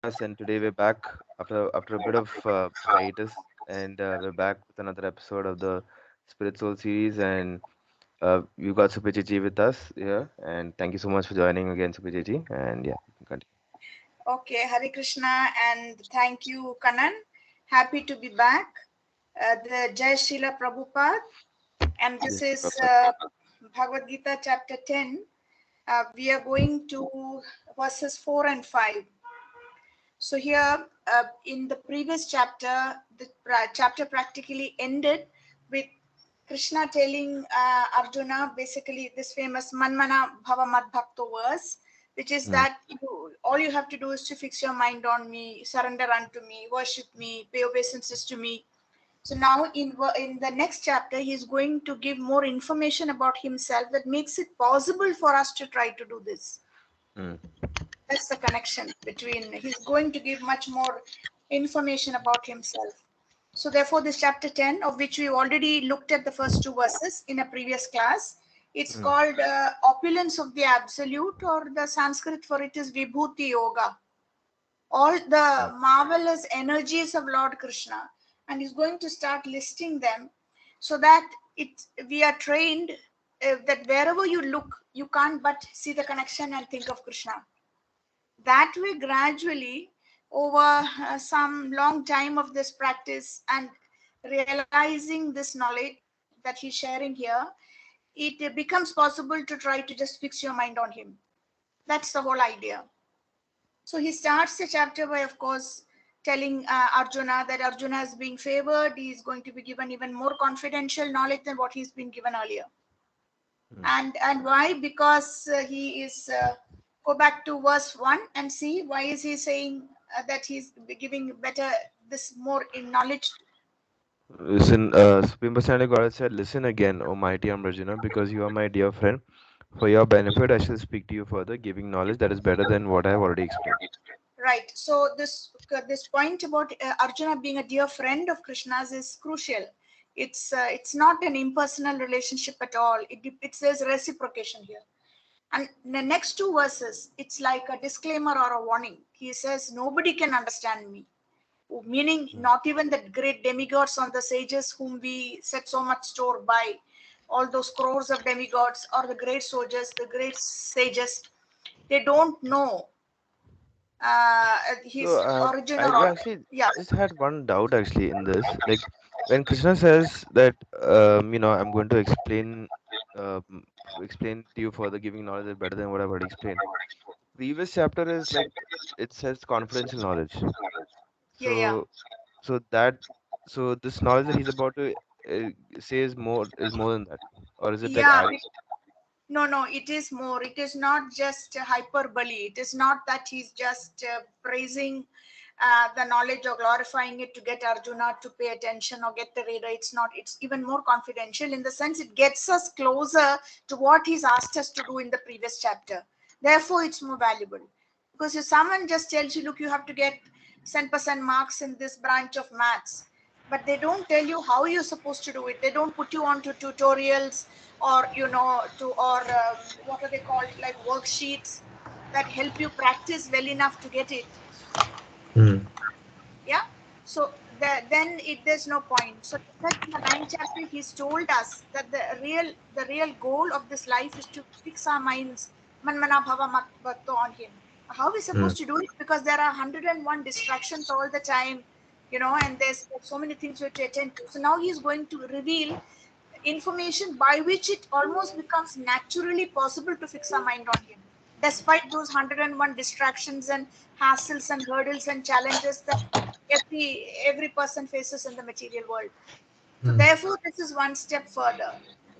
us, and today we're back after a bit of hiatus, and we're back with another episode of the Spirit Soul series. And we've got Supriya Chechi with us here, and thank you so much for joining again, Supriya Chechi. And yeah, you can Okay, Hare Krishna, and thank you, Kanan. Happy to be back. The Jai Srila Prabhupada, and this continue. is Bhagavad Gita chapter 10. We are going to verses 4 and 5. So, here in the previous chapter, the chapter practically ended with Krishna telling Arjuna basically this famous Manmana Bhava Mad Bhakto verse, which is Mm, that all you have to do is to fix your mind on me, surrender unto me, worship me, pay obeisances to me. So now in the next chapter, he is going to give more information about himself that makes it possible for us to try to do this. mm, That's the connection between, he's going to give much more information about himself. So therefore this chapter 10, of which we already looked at the first two verses in a previous class, it's mm, called opulence of the absolute, or the Sanskrit for it is vibhuti yoga, all mm. the marvelous energies of Lord Krishna. And he's going to start listing them so that we are trained that wherever you look you can't but see the connection and think of Krishna. That way, gradually, over some long time of this practice and realizing this knowledge that he's sharing here, it becomes possible to try to just fix your mind on him. That's the whole idea. So he starts the chapter by, of course, telling Arjuna that Arjuna is being favored. He is going to be given even more confidential knowledge than what he's been given earlier. Mm. And why? Because he is go back to verse 1 and see why is he saying that he's giving better this more in knowledge. Listen, Supreme Personality God said, "Listen again, O mighty Amrajana, because you are my dear friend. For your benefit, I shall speak to you further, giving knowledge that is better than what I have already explained." Right, so this point about Arjuna being a dear friend of Krishna's is crucial. It's not an impersonal relationship at all. It says reciprocation here. And the next two verses, it's like a disclaimer or a warning. He says nobody can understand me, meaning Mm. not even the great demigods or the sages whom we set so much store by, all those crores of demigods or the great soldiers, the great sages, they don't know So, his origin I or actually yeah. just had one doubt actually in this. Like, when Krishna says that, I'm going to um, explain to you further, giving knowledge is better than what I've already explained. Previous chapter is like it says confidential knowledge. Yeah, yeah. So, so that, so this knowledge that he's about to say is more than that, or is it like Yeah, adding? no, no, it is more. It is not just hyperbole. It is not that he's just praising the knowledge or glorifying it to get Arjuna to pay attention or get the reader. It's not. It's even more confidential in the sense it gets us closer to what he's asked us to do in the previous chapter. Therefore, it's more valuable. Because if someone just tells you, look, you have to get 10% marks in this branch of maths, but they don't tell you how you're supposed to do it. They don't put you onto tutorials or to or what are they called, like worksheets that help you practice well enough to get it. Hmm. Yeah, so there's no point. So in fact, in the ninth chapter he's told us that the real goal of this life is to fix our minds manmana bhava matto on him. How are we Hmm. supposed to do it? Because there are 101 distractions all the time, and there's so many things we have to attend to. So now he's going to reveal information by which it almost becomes naturally possible to fix our mind on him, despite those 101 distractions and hassles and hurdles and challenges that every person faces in the material world. So Hmm. therefore this is one step further,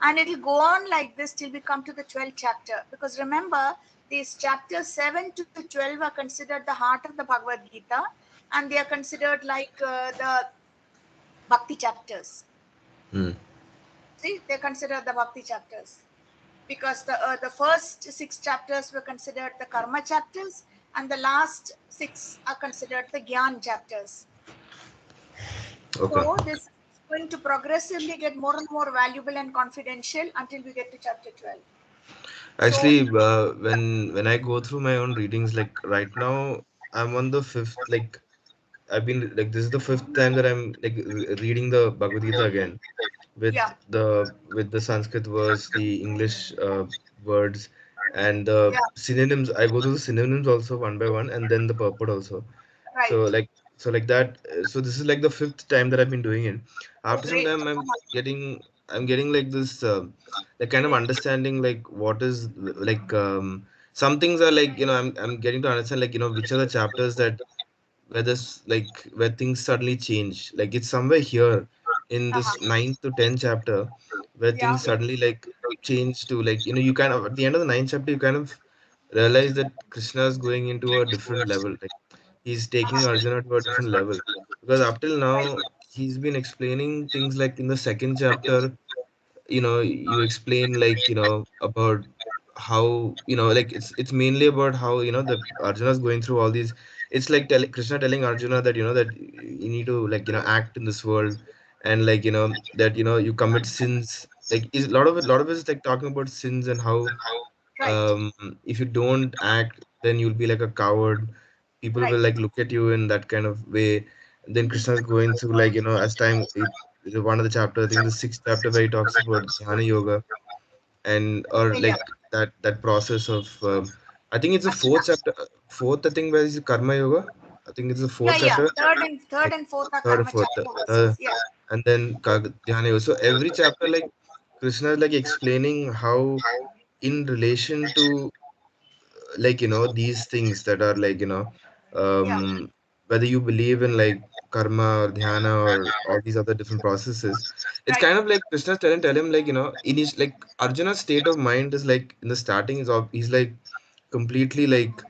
and it will go on like this till we come to the 12th chapter, because remember these chapters 7 to 12 are considered the heart of the Bhagavad Gita, and they are considered like the bhakti chapters. Hmm. See, they consider the bhakti chapters because the first six chapters were considered the karma chapters, and the last six are considered the gyan chapters. Okay. So this is going to progressively get more and more valuable and confidential until we get to chapter 12. So Actually, when I go through my own readings, like right now, I'm on the fifth, like I've been like this is the fifth time that I'm like reading the Bhagavad Gita again Yeah, with the Sanskrit words, the English words, and the yeah, synonyms. I go through the synonyms also one by one, and then the purport also. right. So like that. So this is like the fifth time that I've been doing it. Oh, After some great. time, I'm getting like this like kind of understanding like what is like some things are like I'm getting to understand like which are the chapters that where this like where things suddenly change. Like it's somewhere here in this Uh-huh. ninth to tenth chapter where Yeah, things suddenly like change to like you kind of at the end of the ninth chapter you kind of realize that Krishna is going into a different level. Like he's taking Arjuna to a different level because up till right, now he's been explaining things like in the second chapter you explain like about how like it's mainly about how the Arjuna's going through all these. It's like Krishna telling Arjuna that that you need to like act in this world, and like that you commit sins. Like is a lot of it is like talking about sins and how right, if you don't act then you'll be like a coward. People will right. like look at you in that kind of way. Then Krishna's going through like as time one of the chapter, I think the sixth chapter, where he talks about dhyana yoga and or Yeah, like that process of I think it's the Achana. fourth chapter, fourth I think, where is karma yoga. I think it's the Yeah, fourth yeah. chapter, Third like and fourth are third or karma fourth, chakra verses. Yeah, and then dhyana yoga. So every chapter like Krishna is like explaining how in relation to like these things that are like yeah, whether you believe in like karma or dhyana or all these other different processes, it's right, kind of like Krishna tell him like in his like Arjuna's state of mind is like in the starting is he's like completely like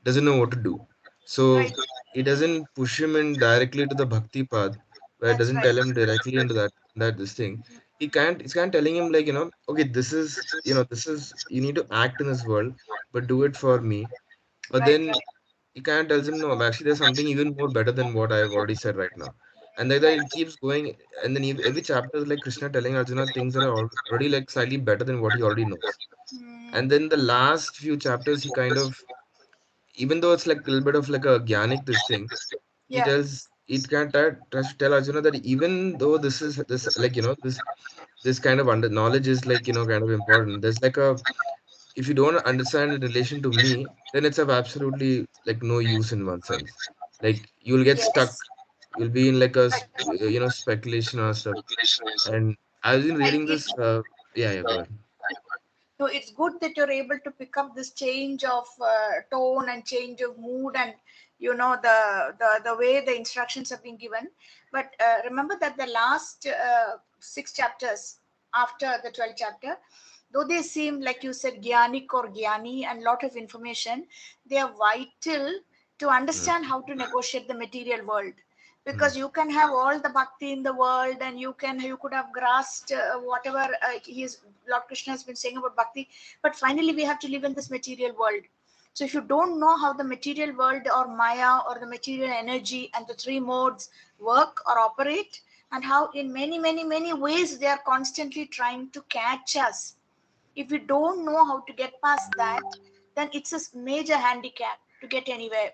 doesn't know what to do. So right. it doesn't push him in directly to the bhakti path, where it That's doesn't right. tell him directly into that this thing. It's kind of telling him like, okay, this is this is you need to act in this world, but do it for me. But Right, then right, he kind of tells him, no, actually there's something even more better than what I've already said right now. And like that right. it keeps going, and then every chapter is like Krishna telling Arjuna things that are already like slightly better than what he already knows. Mm, And then the last few chapters, he kind of, even though it's like a little bit of like a Gyanik this thing, he yeah. tells it can tries to tell Arjuna that even though this like this kind of knowledge is like kind of important. There's like a if you don't understand in relation to me, then it's of absolutely like no use in one sense. Like you'll get stuck. Yes. You'll be in like a Right. speculation or stuff. And I've been Right. reading this. Yeah, go ahead. So it's good that you're able to pick up this change of tone and change of mood, and the way the instructions have been given. But remember that the last six chapters after the 12th chapter, though they seem like you said gyanik or gyani and lot of information, they are vital to Mm, understand how to negotiate the material world, mm, because you can have all the bhakti in the world, and you could have grasped whatever Lord Krishna has been saying about bhakti, but finally we have to live in this material world. So if you don't know how the material world or maya or the material energy and the three modes work or operate, and how in many many many ways they are constantly trying to catch us, if we don't know how to get past that, then it's a major handicap to get anywhere.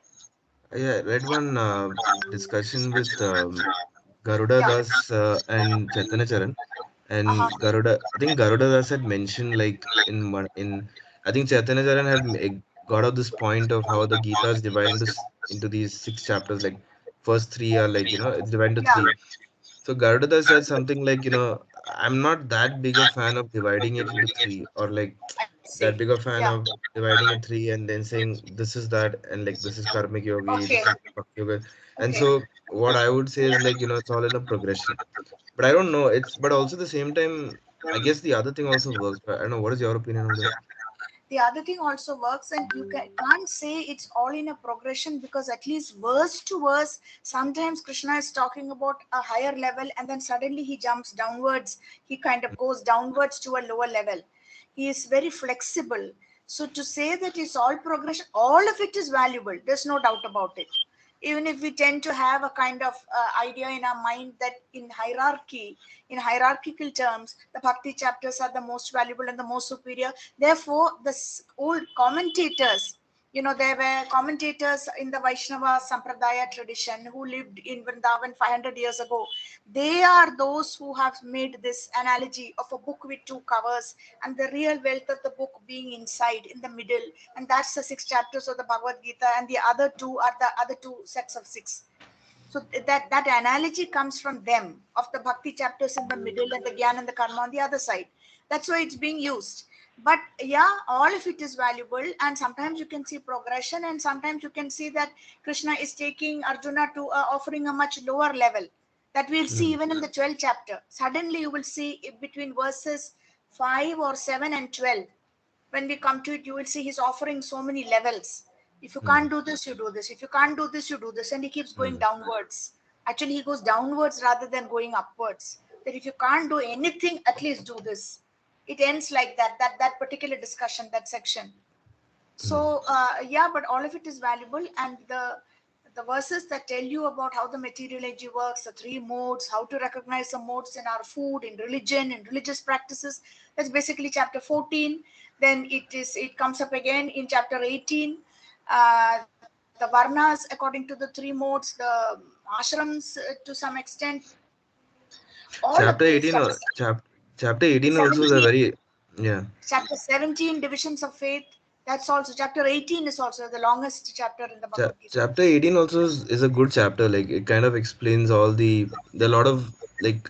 yeah, I read one discussion with Garuda Yeah. Das and Chaitanya Charan, Uh-huh. and I think Garuda Das had mentioned like I think Chaitanya Charan had got out this point of how the Gita is divided into into these six chapters. Like first three are like it's divided into Yeah, three. So Garuda said something like I'm not that big a fan of dividing it into three, or like I see. that big a fan Yeah. of dividing it three and then saying this is that and like this is karmic yogi, Okay. this is bhakti yoga. And Okay. so what I would say is like it's all in a progression. But I don't know. It's but also the same time, I guess the other thing also works. But I don't know. What is your opinion on this? The other thing also works, and you can't say it's all in a progression, because at least verse to verse, sometimes Krishna is talking about a higher level and then suddenly he jumps downwards. He kind of goes downwards to a lower level. He is very flexible. So to say that it's all progression, all of it is valuable. There's no doubt about it. Even if we tend to have a kind of idea in our mind that in hierarchical terms, the bhakti chapters are the most valuable and the most superior. Therefore, the old commentators, There were commentators in the Vaishnava Sampradaya tradition who lived in Vrindavan 500 years ago. They are those who have made this analogy of a book with two covers and the real wealth of the book being inside in the middle. And that's the 6 chapters of the Bhagavad Gita, and the other two are the other two sets of six. So that analogy comes from them, of the bhakti chapters in the middle and the gyan and the karma on the other side. That's why it's being used. But yeah, all of it is valuable, and sometimes you can see progression, and sometimes you can see that Krishna is taking Arjuna to offering a much lower level. That we'll see Mm, even in the 12th chapter. Suddenly you will see between verses 5 or 7 and 12, when we come to it, you will see he's offering so many levels. If you mm, can't do this, you do this. If you can't do this, you do this. And he keeps going mm, downwards. Actually, he goes downwards rather than going upwards. That if you can't do anything, at least do this. It ends like that particular discussion, that section. mm, So yeah, but all of it is valuable, and the verses that tell you about how the material energy works, the three modes, how to recognize the modes in our food, in religion, in religious practices, that's basically chapter 14. Then it comes up again in chapter 18. The varnas according to the three modes, the ashrams to some extent, all of chapter this. 18 chapter 18 also is a 17, very, yeah. chapter 17, divisions of faith. That's also chapter 18 is also the longest chapter in the Bhagavad Gita. Chapter 18 also is a good chapter. Like it kind of explains all the lot of, like,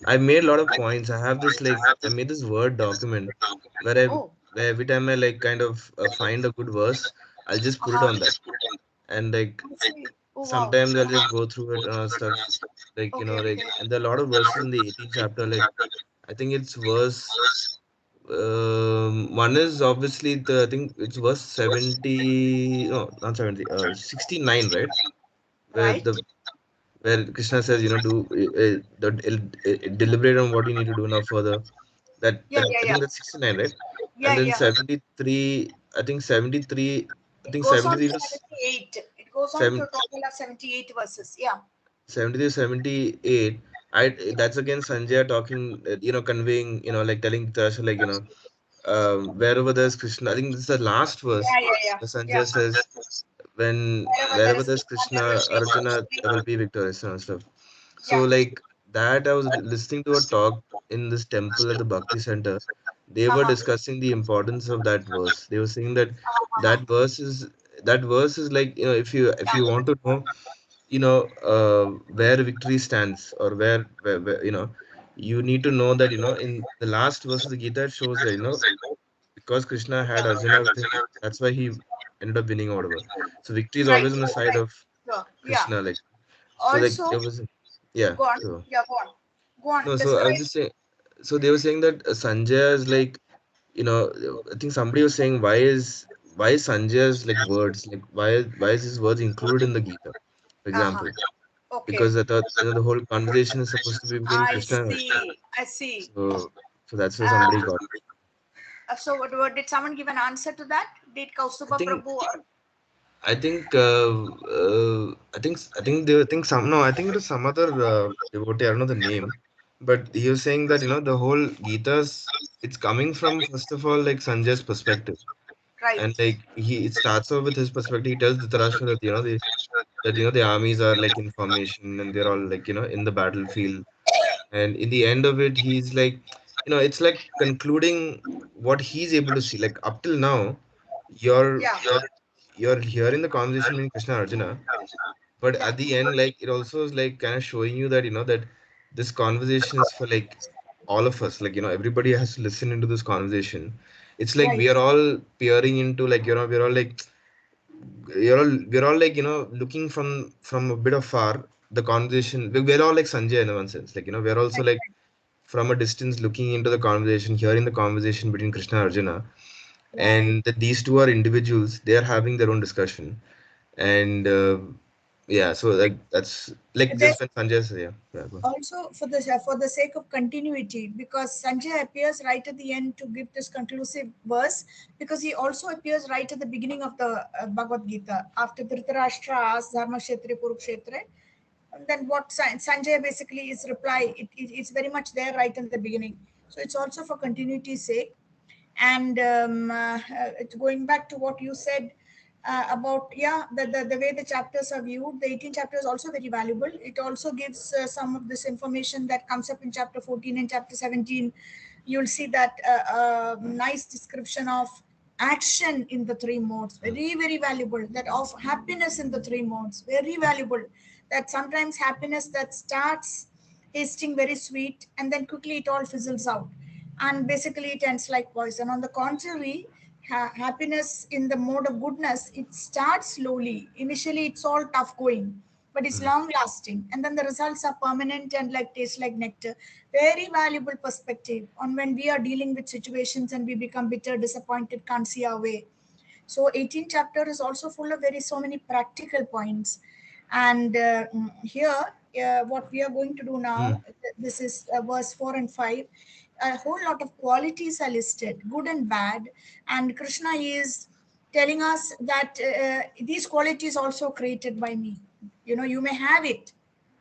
I made a lot of points. I have this, like, I made this Word document where Oh, where every time I like kind of find a good verse, I'll just put it uh-huh. on that. And like I see. Oh wow. sometimes I'll just go through it and all stuff. Like, Okay, like, okay. and there are a lot of verses in the 18th chapter. Like I think it's verse one is obviously I think it's verse 70, no, not 70, 69, right? Where Right. the where Krishna says, do deliberate on what you need to do now further. Yeah, That yeah, I yeah. think that's 69, right? Yeah, And then yeah. 73, I think 73, I It think goes on to 73 to 78. It goes on to a 7, total of 78 verses. Yeah. 73, 78. That's again Sanjay talking, conveying, like telling Tasha, like, wherever there's Krishna. I think this is the last verse. Yeah, yeah, yeah. The Yeah. Sanjay says, Wherever there wherever is there's Krishna, there will Krishna, be Arjuna, victory. there will be victorious and stuff. So Yeah. like that, I was listening to a talk in this temple at the Bhakti Center. They were Uh-huh. discussing the importance of that verse. They were saying that Uh-huh. that verse is that verse is like, if you want to know, where victory stands, or where you need to know that, in the last verse of the Gita, it shows that, because Krishna had Arjuna with him, that's why he ended up winning or whatever. So victory is Right, always on the right, side right. of Sure. Yeah. Krishna, like, so like Also, there was, yeah. go on. So Yeah, go on. Go no, on. so I was Describe. just saying, so they were saying that Sanjay is like, I think somebody was saying, why is Sanjay's like words, like, why is his words included in the Gita, for Uh-huh. example? Okay. Because I thought, the whole conversation is supposed to be between I Krishna and Arjuna. see. I see. So that's where Uh, somebody got. so did someone give an answer to that? Did I Kaustuba think Prabhu or I think they think some no, I think it was some other devotee. I don't know the name, but he was saying that, the whole Gita's, it's coming from, first of all, like, Sanjay's perspective, and right? like it starts off with his perspective. He tells Dhritarashtra that, the armies are like in formation, and they're all like, in the battlefield, and in the end of it, he's like, it's like concluding what he's able to see. Like up till now, you're Yeah. you're you're hearing the conversation between Krishna and Arjuna, but Yeah. at the end, like, it also is like kind of showing you that, that this conversation is for, like, all of us. Like, everybody has to listen into this conversation. It's like we Right. are all peering into, like, we're all like, we're all like, looking from a bit of far, the conversation. We're all like Sanjay in one sense. Like, we're also Right. like from a distance looking into the conversation, hearing the conversation between Krishna and Arjuna, Right. and that these two are individuals. They are having their own discussion, and yeah, so like that's like Then just when Sanjay says, yeah, yeah, go on. also for the sake of continuity, because Sanjay appears right at the end to give this conclusive verse, because he also appears right at the beginning of the Bhagavad Gita after Dhritarashtra asks Dharma Kshetra Kurukshetra. And then what Sanjay basically is reply, it's very much there right in the beginning. So it's also for continuity's sake. And going back to what you said, about, yeah, the way the chapters are viewed. The 18 chapter is also very valuable. It also gives some of this information that comes up in chapter 14 and chapter 17. You'll see that nice description of action in the three modes, very very valuable. That of happiness in the three modes, very valuable. That sometimes happiness that starts tasting very sweet and then quickly it all fizzles out, and basically it ends like poison. On the contrary, happiness in the mode of goodness, it starts slowly. Initially it's all tough going, but it's Mm. long lasting, and then the results are permanent and like taste like nectar. Very valuable perspective on when we are dealing with situations and we become bitter, disappointed, can't see our way. So 18th chapter is also full of very so many practical points. And here, what we are going to do Mm. now, this is verse 4 and 5. A whole lot of qualities are listed, good and bad. And Krishna is telling us that these qualities also created by me. You know, you may have it,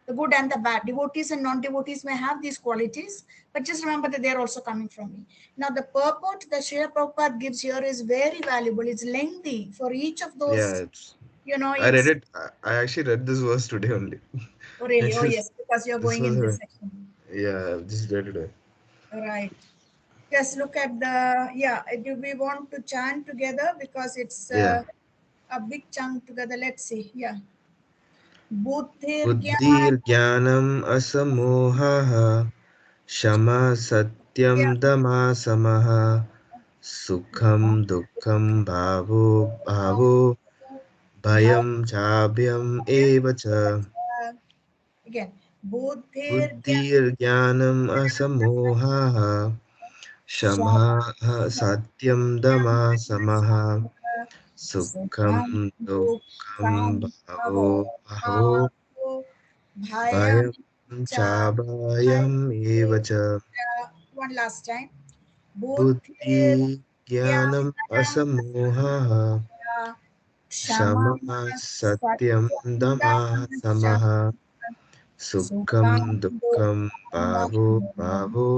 the good and the bad. Devotees and non-devotees may have these qualities, but just remember that they're also coming from me. Now, the purport that Srila Prabhupada gives here is very valuable. It's lengthy for each of Yeah, those, it's. you know, I read it's, it. I actually read this verse today only. oh really, It's oh just yes, because you're this going was in this a, section. yeah, I've just read today. Right. Just look at the, yeah, do we want to chant together? Because it's Yeah. a big chunk together. Let's see. Yeah. Buddhir Buddhir jnanam asamohaha Shama satyam dama samaha Sukham dukkham bhavo Bhav bhayam chabhyam evacha again. Buddhir Buddhir jnanam asamohaha Shama satyam dama samaha Sukham Sukham dukkam dukham bhavo bhavo bhayam bhayam cha chabhyam evacha one last time. Buddhir Buddhi jnanam jnanam asamohaha Kshama Shama satyam satyam dama shama samaha Sukham Sukham dukkam dukham bhavo bhavo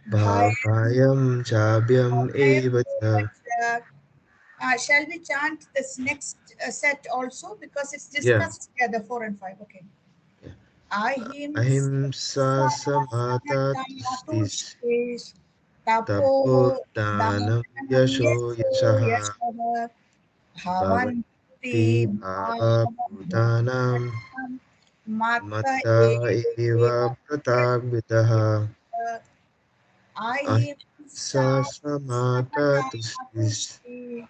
bhayam bhayam chabhyam evacha. bhayam. Shall we chant this next set also, because it's Yeah. discussed together 4 and 5? Okay. Ahimsa Ahimsa samata tustis samatayatushtes tapo tapodanam danam yasho yaso yashaha yasava bhavanti bhavanti bhava bhutanam bhavam mata mata eva eva pratagvidaha ahimsa ahimsa samata tustis samatayatushtes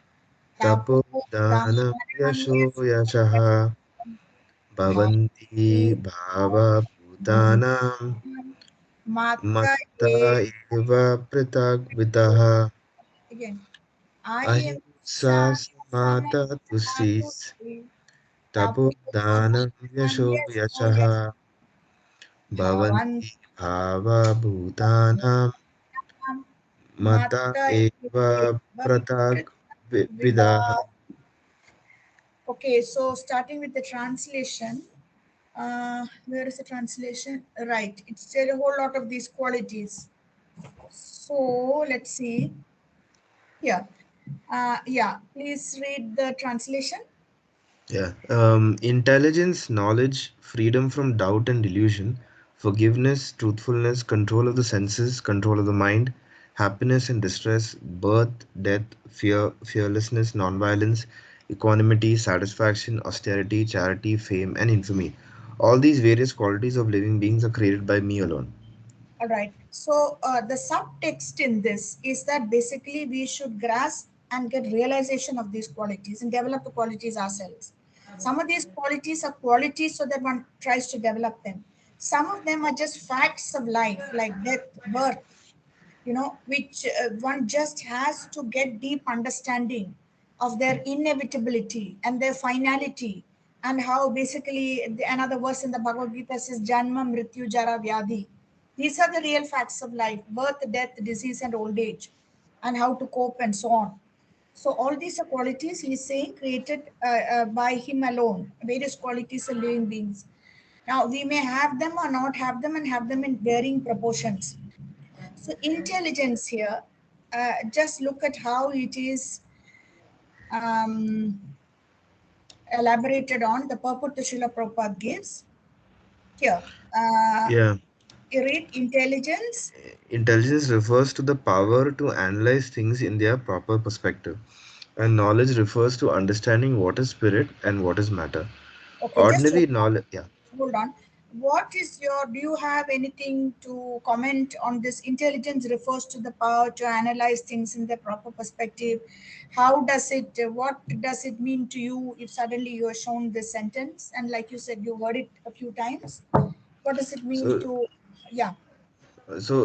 tapo tapodanam danam yasho yaso yashaha bhavanti bhavanti bhava bhutanam mata matta eva eva pratagvidaha again. Ahimsa ahimsa samata tustis samatayatushtes tapodanam yasho yashaha Bhavan bhavanti bhava bhutanam mata Mata eva Vida. pratagvidaha. Okay, so starting with the translation, where is the translation? Right, it's said a whole lot of these qualities. So let's see. Yeah, yeah. Please read the translation. Yeah. Intelligence, knowledge, freedom from doubt and delusion, forgiveness, truthfulness, control of the senses, control of the mind, happiness and distress, birth, death, fear, fearlessness, nonviolence, equanimity, satisfaction, austerity, charity, fame, and infamy. All these various qualities of living beings are created by me alone. All right. So the subtext in this is that basically we should grasp and get realization of these qualities and develop the qualities ourselves. Some of these qualities are qualities so that one tries to develop them. Some of them are just facts of life, like death, birth, which one just has to get deep understanding of their inevitability and their finality, and how basically another verse in the Bhagavad Gita says Janma Mrityu Jara Vyadhi. These are the real facts of life: birth, death, disease, and old age, and how to cope and so on. So all these are qualities he's saying created by him alone, various qualities of living beings. Now we may have them or not have them, and have them in varying proportions. So intelligence here, just look at how it is um, elaborated on, the purport that Srila Prabhupada gives here. Uh, Yeah. you read intelligence. Intelligence refers to the power to analyze things in their proper perspective, and knowledge refers to understanding what is spirit and what is matter. Okay, just Ordinary knowledge, yeah. hold on. What is your, do you have anything to comment on this? Intelligence refers to the power to analyze things in their proper perspective. How does it, what does it mean to you if suddenly you are shown this sentence? And like you said, you heard it a few times. What does it mean So, to, yeah,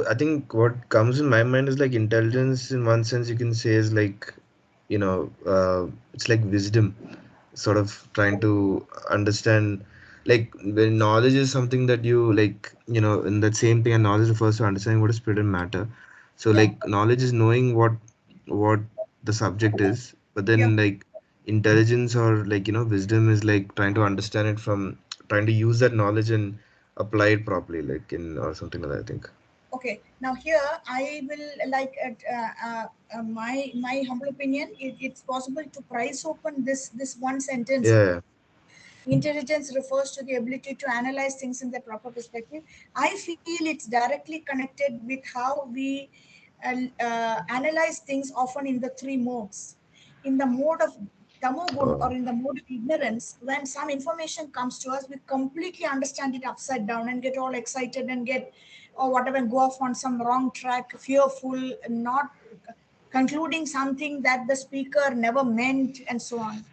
I think what comes in my mind is like intelligence in one sense you can say is like, it's like wisdom, sort of trying to understand, like when knowledge is something that you like, in that same thing, and knowledge refers to understanding what is spirit and matter. So yeah, like knowledge is knowing what the subject is, but yeah. then like intelligence or like wisdom is like trying to understand it from trying to use that knowledge and apply it properly, like in or something like that, I think. Okay, now here I will like my humble opinion. It's possible to price open this one sentence. Yeah, yeah. Intelligence refers to the ability to analyze things in their proper perspective. I feel it's directly connected with how we analyze things often in the three modes. In the mode of tamogun, or Oh. in the mode of ignorance, when some information comes to us, we completely understand it upside down and get all excited and get, or whatever, go off on some wrong track, fearful, not concluding something that the speaker never meant, and so on.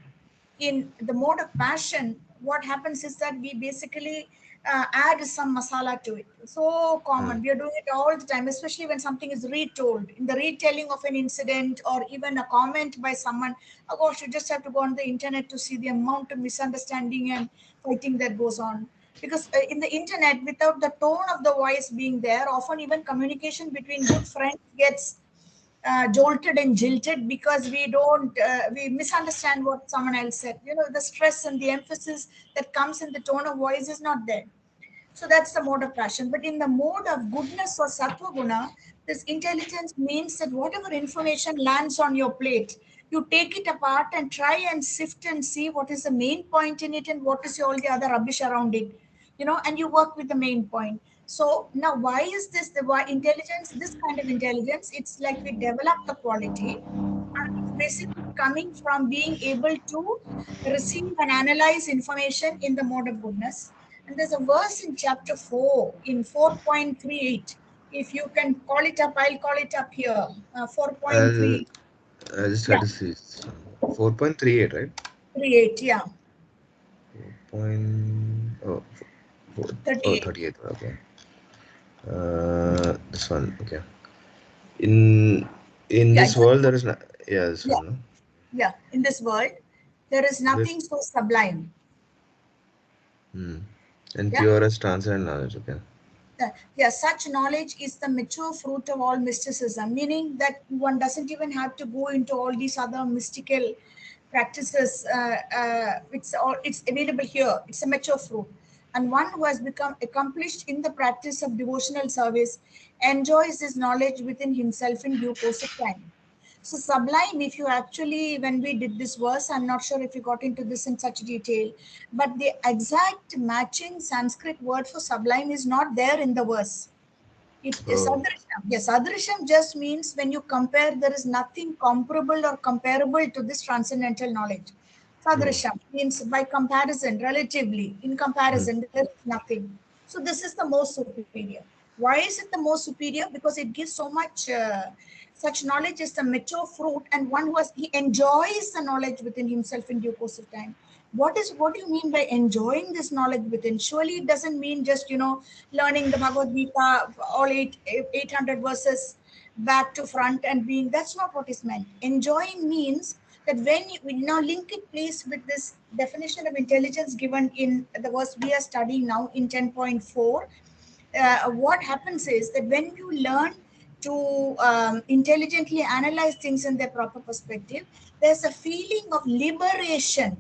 In the mode of passion, what happens is that we basically add some masala to it. So Hmm. common, we are doing it all the time, especially when something is retold in the retelling of an incident, or even a comment by someone. Oh gosh, you just have to go on the internet to see the amount of misunderstanding and fighting that goes on. Because in the internet, without the tone of the voice being there, often even communication between good friends gets jolted and jilted, because we misunderstand what someone else said. The stress and the emphasis that comes in the tone of voice is not there. So that's the mode of passion. But in the mode of goodness or sattva guna, this intelligence means that whatever information lands on your plate, you take it apart and try and sift and see what is the main point in it and what is all the other rubbish around it, and you work with the main point. So now, why is this the why intelligence? This kind of intelligence, it's like we develop the quality, and it's basically coming from being able to receive and analyze information in the mode of goodness. And there's a verse in chapter 4, in 4.38. If you can call it up, I'll call it up here. I'll 4.3, I just try yeah, to see. 4.38, right? 38, yeah, 4. Oh, 38. 38. Okay. This one. Okay. In in Yeah, this world, there is not. Yeah, this yeah, one. No? yeah. In this world, there is This. nothing so sublime. Hmm. And Yeah. pure as transcendent knowledge. Okay. Yeah, such knowledge is the mature fruit of all mysticism, meaning that one doesn't even have to go into all these other mystical practices. It's available here. It's a mature fruit, and one who has become accomplished in the practice of devotional service enjoys this knowledge within himself in due course of time. So sublime, if you actually, when we did this verse, I'm not sure if you got into this in such detail, but the exact matching Sanskrit word for sublime is not there in the verse. It is Oh. sadrisham. Yes, sadrisham just means when you compare, there is nothing comparable or comparable to this transcendental knowledge. Oh. Sadrisham means by comparison, relatively, in Hmm. comparison, there is nothing. So this is the most superior. Why is it the most superior? Because it gives so much. Such knowledge is the mature fruit, and one who has, he enjoys the knowledge within himself in due course of time. What do you mean by enjoying this knowledge within? Surely it doesn't mean just learning the Bhagavad Gita, all 800 verses back to front and being. That's not what is meant. Enjoying means that when you now link it, please, with this definition of intelligence given in the verse we are studying now in 10.4. What happens is that when you learn to intelligently analyze things in their proper perspective, there's a feeling of liberation,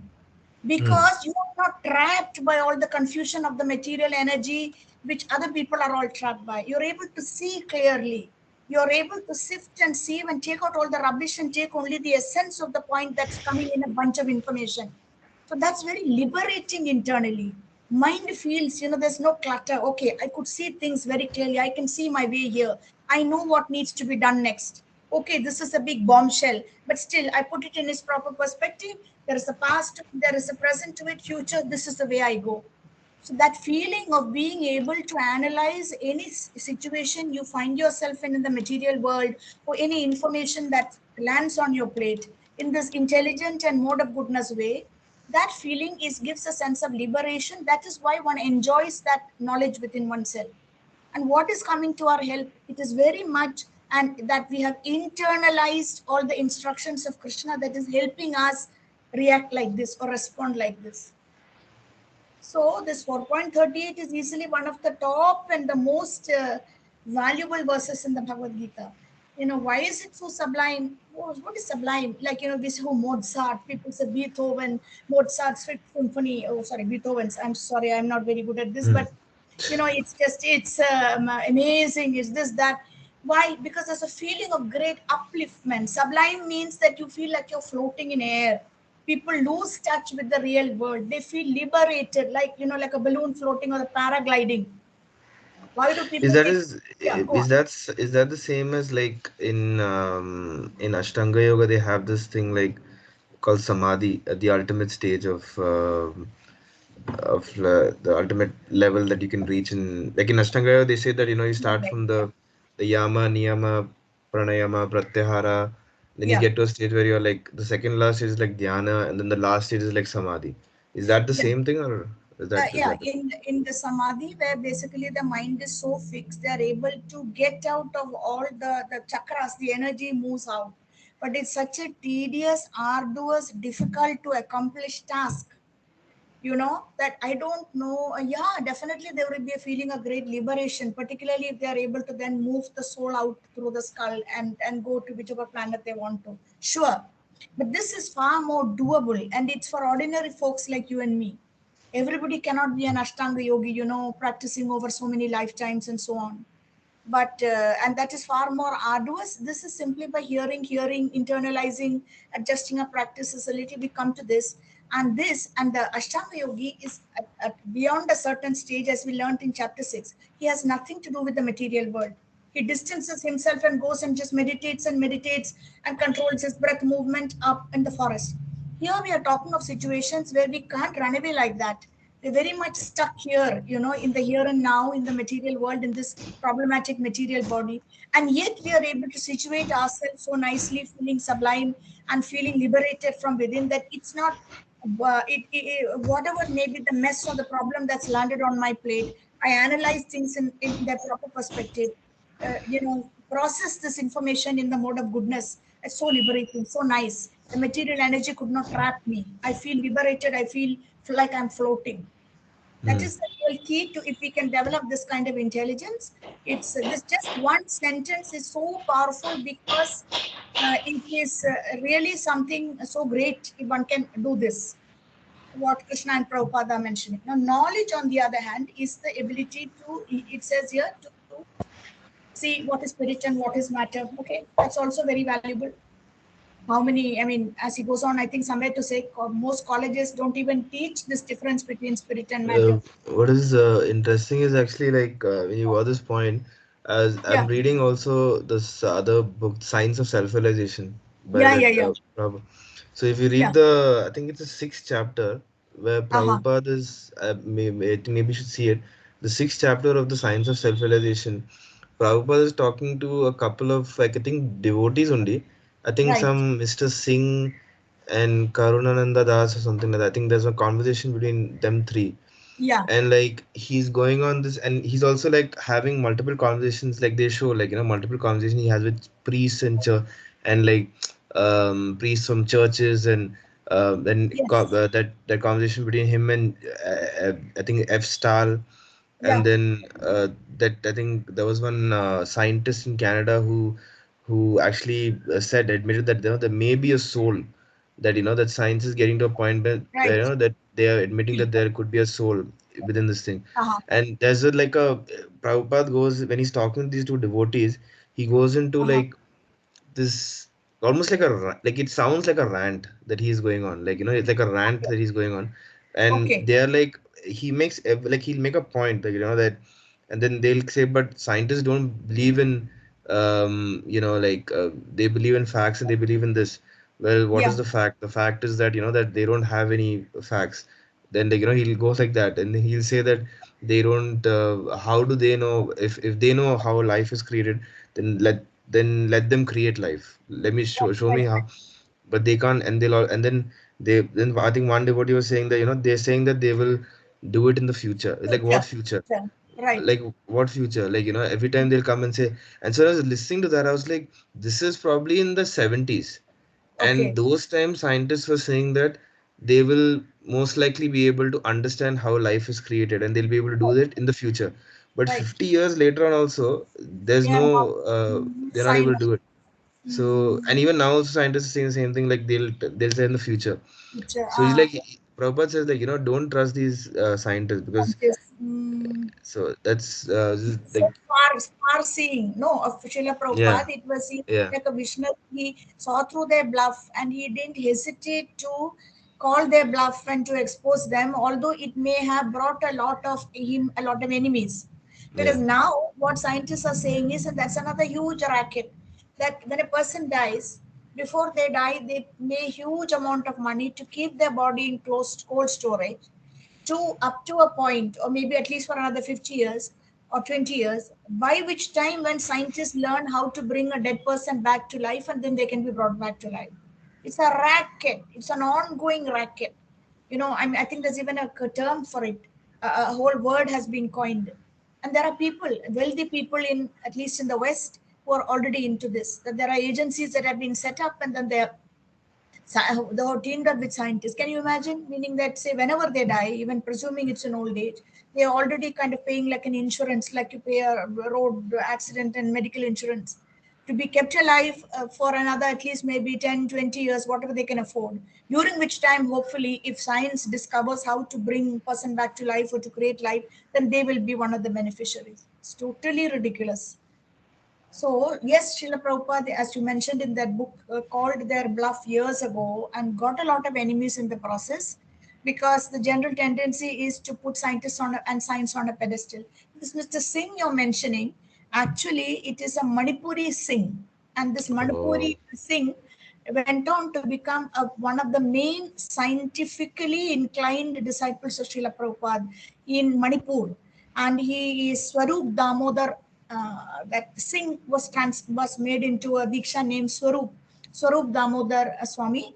Hmm. because you are not trapped by all the confusion of the material energy which other people are all trapped by. You're able to see clearly. You're able to sift and sieve and take out all the rubbish and take only the essence of the point that's coming in a bunch of information. So that's very liberating internally. Mind feels, there's no clutter. Okay, I could see things very clearly. I can see my way here. I know what needs to be done next. Okay, this is a big bombshell, but still, I put it in its proper perspective. There is a past, there is a present to it, future. This is the way I go. So that feeling of being able to analyze any situation you find yourself in the material world, or any information that lands on your plate in this intelligent and mode of goodness way, that feeling is gives a sense of liberation. That is why one enjoys that knowledge within oneself. And what is coming to our help? It is very much, and that we have internalized all the instructions of Krishna that is helping us react like this or respond like this. So this 4.38 is easily one of the top and the most valuable verses in the Bhagavad Gita. Why is it so sublime? What is sublime? Like, we say, oh, Mozart, people say Beethoven, Mozart's Fifth Symphony. Oh, sorry, Beethoven's. I'm sorry, I'm not very good at this, Hmm. but it's amazing. Is this, that? Why? Because there's a feeling of great upliftment. Sublime means that you feel like you're floating in air. People lose touch with the real world. They feel liberated, like a balloon floating or the paragliding. Why do Is people that get? is Yeah, go on. is that the same as like in Ashtanga Yoga they have this thing like called Samadhi, the ultimate stage of the ultimate level that you can reach in like in Ashtanga Yoga they say that you Yeah, start right. from Yeah, the yama, niyama, pranayama, pratyahara, then you yeah, get to a stage where you're like the second last stage is like dhyana, and then the last stage is like samadhi. Is that the yeah. same thing, or is Yeah, that the in the samadhi, where basically the mind is so fixed, they are able to get out of all the chakras. The energy moves out, but it's such a tedious, arduous, difficult to accomplish task. That I don't know. Yeah, definitely there will be a feeling of great liberation, particularly if they are able to then move the soul out through the skull and go to whichever planet they want to. Sure, but this is far more doable, and it's for ordinary folks like you and me. Everybody cannot be an ashtanga yogi, practicing over so many lifetimes and so on. But and that is far more arduous. This is simply by hearing, internalizing, adjusting our practices a little. We come to this, and the Ashtanga yogi is beyond a certain stage, as we learned in chapter 6. He has nothing to do with the material world. He distances himself and goes and just meditates and controls his breath movement up in the forest. Here we are talking of situations where we can't run away like that. We're very much stuck here, in the here and now, in the material world, in this problematic material body. And yet we are able to situate ourselves so nicely, feeling sublime and feeling liberated from within, that it's not whatever may be the mess or the problem that's landed on my plate. I analyze things in their proper perspective, process this information in the mode of goodness. It's so liberating, so nice. The material energy could not trap me. I feel liberated. I feel like I'm floating. That Hmm. is the real key to, if we can develop this kind of intelligence. It's this just one sentence is so powerful, because it is really something so great if one can do this. What Krishna and Prabhupada are mentioning. Now, knowledge, on the other hand, is the ability to, it says here, to see what is spirit and what is matter. Okay, that's also very valuable. How many, I mean, as he goes on, I think somewhere to say, most colleges don't even teach this difference between spirit and matter. What is interesting is actually like when you got this point, as I'm Yeah, reading also this other book, Science of Self-Realization by yeah, yeah, yeah, Prabhupada. So if you yeah. read the, I think it's the sixth chapter where Uh-huh. Prabhupada is, maybe you should see it, the sixth chapter of the Science of Self-Realization. Prabhupada is talking to a couple of like I think devotees only. I think Right. some Mr. Singh and Karunananda Das or something like that. I think there's a conversation between them three, Yeah. and like he's going on this, and he's also like having multiple conversations, like they show like multiple conversations he has with priests and like priests from churches, and Yes. that conversation between him and I think F Star, and Yeah. then that I think there was one scientist in Canada who actually said admitted that there may be a soul, that that science is getting to a point where Right. that they are admitting that there could be a soul within this thing. Uh-huh. And there's a, like a Prabhupada goes when he's talking to these two devotees, he goes into Uh-huh. like this, almost like a like it sounds like a rant that he's going on, like it's like a rant Okay. that he's going on. And Okay. they're like, he makes like he'll make a point, like that, and then they'll say, but scientists don't believe in like they believe in facts and they believe in this. Well, what is Yeah. the fact? The fact is that that they don't have any facts. Then like he'll go like that, and he'll say that they don't how do they know, if they know how life is created, then let them create life. Let me show me Right. how. But they can't, and they'll all, and then I think one day what you were saying, that they're saying that they will do it in the future. Like what Future. future? Future. Right. Like what future? Like every time they'll come and say. And so I was listening to that, I was like, this is probably in the 70s, and Okay. those times scientists were saying that they will most likely be able to understand how life is created, and they'll be able to do Right. that in the future. But Right. 50 years later on also, there's They are not no they're not able signed to up. do it. So, and even now also scientists are saying the same thing, like they'll say in the future. Future. So he's like, Prabhupada says, like don't trust these scientists, because Scientists. so that's So like, far seeing. No, of Srila yeah, Prabhupada, it was he yeah, like a visionary. He saw through their bluff and he didn't hesitate to call their bluff and to expose them, although it may have brought a lot of enemies. yeah, Because now what scientists are saying is, and that's another huge racket, that when a person dies, before they die, they pay huge amount of money to keep their body in closed cold storage to up to a point, or maybe at least for another 50 years or 20 years, by which time when scientists learn how to bring a dead person back to life and then they can be brought back to life. It's a racket, it's an ongoing racket. I think there's even a term for it. A whole word has been coined. And there are people, wealthy people in, at least in the West, who are already into this. That there are agencies that have been set up and then they're they are teamed up with scientists. Can you imagine? Meaning that, say, whenever they die, even presuming it's an old age, they are already kind of paying like an insurance, like you pay a road accident and medical insurance, to be kept alive for another at least maybe 10, 20 years, whatever they can afford. During which time, hopefully, if science discovers how to bring person back to life or to create life, then they will be one of the beneficiaries. It's totally ridiculous. So, yes, Srila Prabhupada, as you mentioned in that book, called their bluff years ago and got a lot of enemies in the process, because the general tendency is to put scientists and science on a pedestal. This Mr. Singh you're mentioning, actually, it is a Manipuri Singh. And this oh, Manipuri Singh went on to become one of the main scientifically inclined disciples of Srila Prabhupada in Manipur. And he is Swarup Damodar. That Singh was made into a Diksha named Swarup Damodar Swami.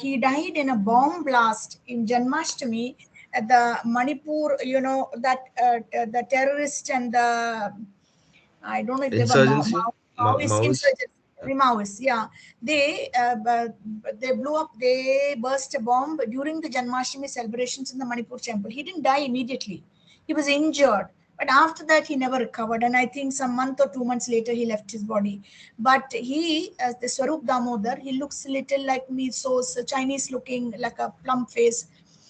He died in a bomb blast in Janmashtami at the Manipur, that the terrorist and the, I don't know if they were insurgency, Maoist Maoist. insurgents, Maoists. Yeah, they blew up. They burst a bomb during the Janmashtami celebrations in the Manipur temple. He didn't die immediately. He was injured, but after that he never recovered. And I think some month or 2 months later he left his body. But he, as the Swarup Damodar, he looks a little like me, so Chinese looking, like a plum face.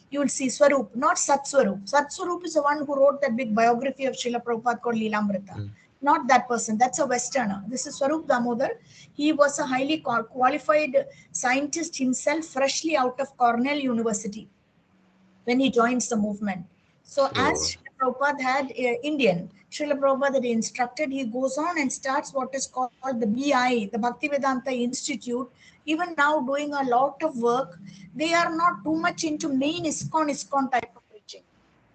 You will see Swarup, not Sat Swarup. Sat Swarup is the one who wrote that big biography of Srila Prabhupada called Leelamrita. Mm. Not that person, that's a Westerner. This is Swarup Damodar. He was a highly qualified scientist himself, freshly out of Cornell University when he joins the movement. So, Oh, as Srila Prabhupada had Indian, Srila Prabhupada had instructed, he goes on and starts what is called the BI, the Bhaktivedanta Institute. Even now, doing a lot of work. They are not too much into main ISKCON type of preaching.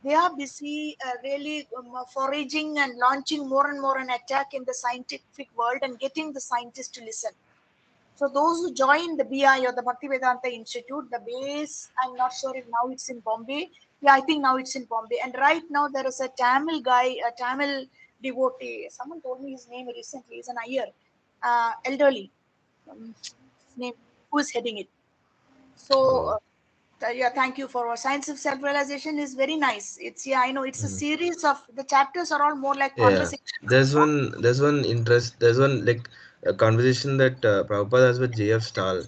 They are busy really foraging and launching more and more an attack in the scientific world and getting the scientists to listen. So those who join the BI or the Bhaktivedanta Institute, the base, I'm not sure if now it's in Bombay. Yeah, I think now it's in Bombay. And right now there is a Tamil guy, a Tamil devotee. Someone told me his name recently. He's an Iyer, elderly. His name, who is heading it. So oh. yeah, thank you for science of self-realization is very nice. It's, yeah, I know it's a Mm. series of the chapters are all more like Yeah, conversations. there's one like a conversation that Prabhupada has with JF Stahl,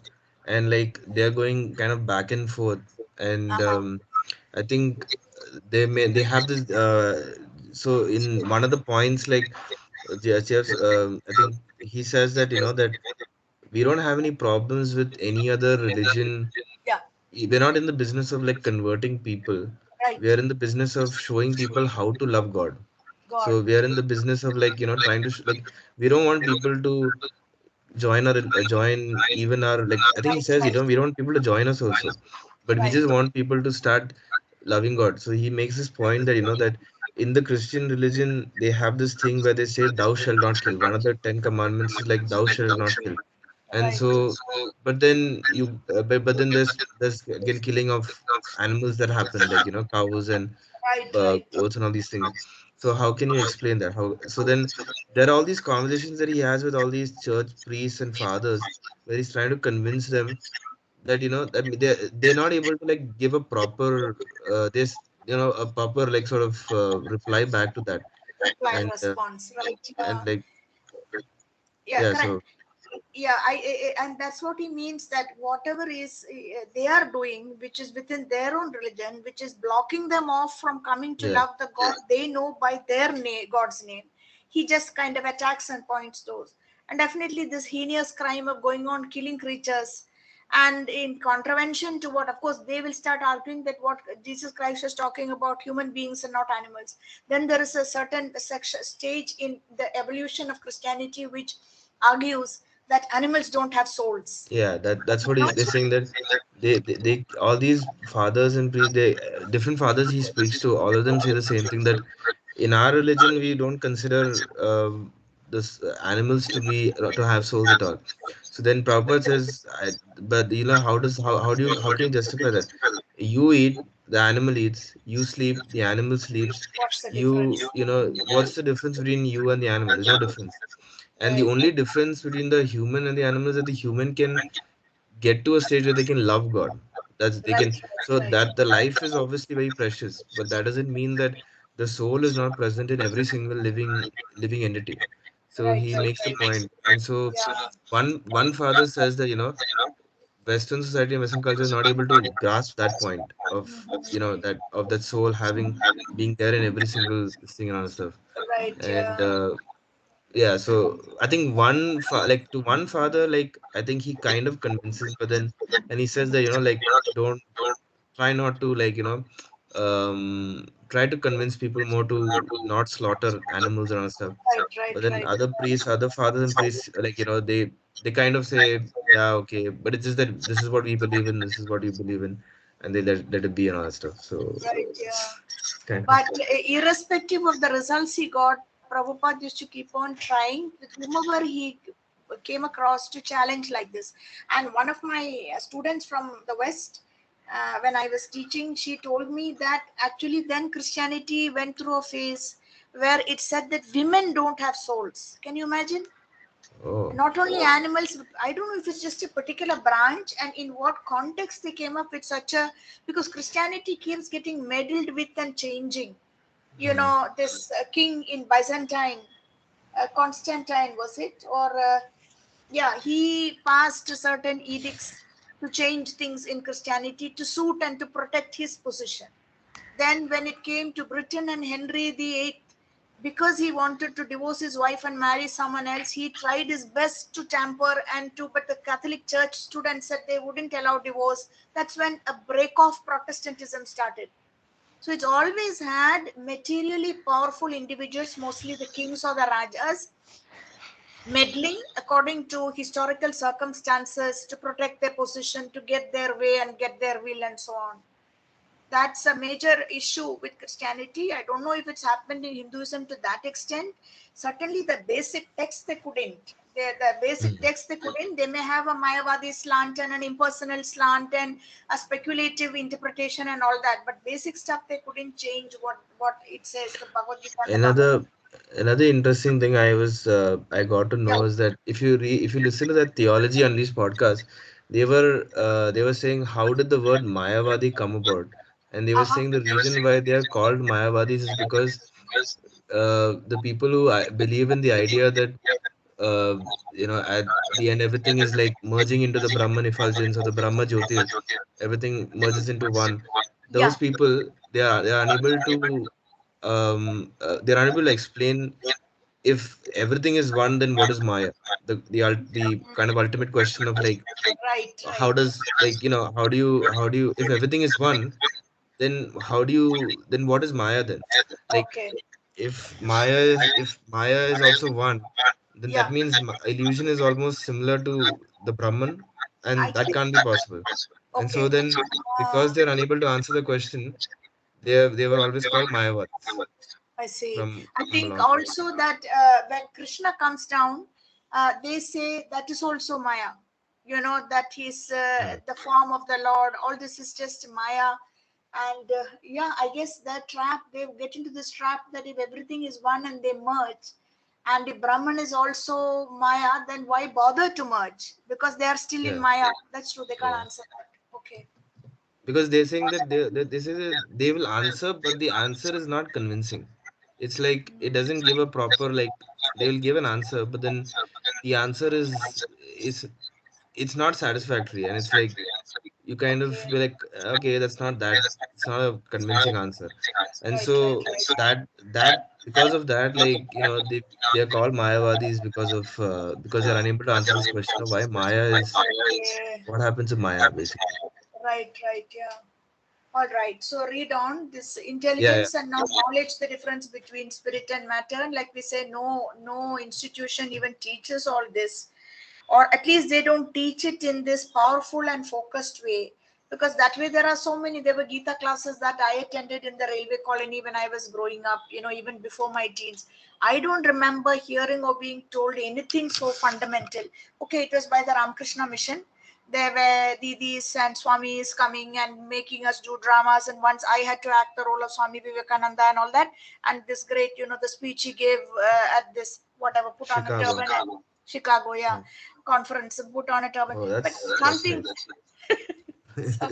and like they're going kind of back and forth, and Uh-huh. I think they have this. So in one of the points, like Yes, yes, I think he says that, that we don't have any problems with any other religion. Yeah, We're not in the business of like converting people. We right. are in the business of showing people how to love God. God. So we are in the business of like, trying to like, we don't want people to join even our, like, I think he Right, says, right, we don't want people to join us also, but we right, just want people to start loving God. So he makes this point that, that in the Christian religion, they have this thing where they say, thou shalt not kill. One of the 10 commandments is like, thou shalt not kill. And right, so, but then but then there's again killing of animals that happen, like, cows and right, right. goats and all these things. So how can you explain that? How, so then there are all these conversations that he has with all these church priests and fathers, where he's trying to convince them that, that they're not able to like give a proper this a proper like sort of reply back to that. Reply and And response. Right. and like, Yeah, yeah, correct. so Yeah, and that's what he means, that whatever is they are doing, which is within their own religion, which is blocking them off from coming to yeah. love the God they know by their name, God's name, he just kind of attacks and points those. And definitely this heinous crime of going on killing creatures, and in contravention to what, of course, they will start arguing that what Jesus Christ is talking about human beings and not animals. Then there is a certain section stage in the evolution of Christianity which argues that animals don't have souls. Yeah, that's what No? they're saying, that they all these fathers and priests, they different fathers he speaks to, all of them say the same thing, that in our religion we don't consider this animals to be to have souls at all. So then Prabhupada says, but how do you, how can you justify that? You eat, the animal eats, you sleep, the animal sleeps. What's the difference? What's the difference between you and the animal? There's no difference. And the Right, only difference between the human and the animal is that the human can get to a stage where they can love God. That's they right, can. So right, that the life is obviously very precious, but that doesn't mean that the soul is not present in every single living entity. So right, he right, makes the right. point, and so Yeah. one father says that, Western society and Western culture is not able to grasp that point of, that of that soul having being there in every single thing and all that stuff. Right, And yeah. yeah, so I think like to one father, like I think he kind of convinces, but then and he says that, like, don't try not to, like, try to convince people more to not slaughter animals and all stuff. Right, But right, then right. other priests, other fathers and priests, like, they kind of say, yeah, okay, but it's just that this is what we believe in, this is what you believe in, and they let it be and all that stuff. So Right, yeah. it's kind of But irrespective of the results he got, Prabhupada used to keep on trying with whomever he came across to challenge like this. And one of my students from the West, when I was teaching, she told me that actually then Christianity went through a phase where it said that women don't have souls. Can you imagine? oh. Not only animals, I don't know if it's just a particular branch and in what context they came up with such a, because Christianity keeps getting meddled with and changing. Hmm. This king in Byzantine, Constantine, was it? Or yeah, he passed certain edicts to change things in Christianity to suit and to protect his position. Then, when it came to Britain and Henry VIII, because he wanted to divorce his wife and marry someone else, he tried his best to tamper and to, but the Catholic Church stood and said they wouldn't allow divorce. That's when a break off Protestantism started. So it's always had materially powerful individuals, mostly the kings or the rajas, meddling according to historical circumstances to protect their position, to get their way and get their will, and so on. That's a major issue with Christianity. I don't know if it's happened in Hinduism to that extent. Certainly, the basic text they couldn't. The basic Hmm. text they couldn't. They may have a Mayavadi slant and an impersonal slant and a speculative interpretation and all that, but basic stuff they couldn't change what it says, the Bhagavad Gita and the Bhagavad. Another another interesting thing I got to Yeah. know is that if you listen to that Theology Unleashed podcast, they were saying, how did the word Mayavadi come about? And they were Uh-huh. saying the reason why they are called Mayavadis is because the people who believe in the idea that uh, at the end everything is like merging into the Brahman effulgence or the Brahma Jyotis, everything merges into one. Yeah. Those people, they are unable to they're unable to explain. if everything is one, then what is Maya? The kind of ultimate question of like, Right, how right. does, like, how do you, if everything is one, then how do you, then what is Maya then? Like, Okay. if Maya is also one, then that Yeah, means illusion is almost similar to the Brahman, I and that think. can't be possible. And so Okay. then, because they're unable to answer the question, they were always called Mayavadis I see. I from a think long time. also that when Krishna comes down, they say that is also Maya. That he's Hmm. the form of the Lord. All this is just Maya. And yeah, I guess that trap, they get into this trap that if everything is one and they merge, and if Brahman is also Maya, then why bother to merge? Because they are still in Yeah, Maya. That's true. They can't yeah. answer that. Okay. Because they're saying that they say that they will answer, but the answer is not convincing. It's like it doesn't give a proper, like, they will give an answer, but then the answer is it's not satisfactory, and it's like you kind of Okay. be like, okay, that's not that, it's not a convincing answer. And Right, right, so that because of that, like, they are called Mayavadis because they're unable to answer this question of why Maya is, right. what happens to Maya basically. Right, right, yeah. All right. So read on this Yeah, yeah. intelligence and now knowledge the difference between spirit and matter. Like we say, no institution even teaches all this, or at least they don't teach it in this powerful and focused way. Because that way there are so many. There were Gita classes that I attended in the railway colony when I was growing up. Even before my teens. I don't remember hearing or being told anything so fundamental. Okay, it was by the Ramakrishna Mission. There were didis and swamis coming and making us do dramas, and once I had to act the role of Swami Vivekananda and all that. And this great, the speech he gave at this whatever, put on a Chicago. turban and Chicago, yeah, Hmm. conference, put on a turban. Oh, But that's something, nice. so,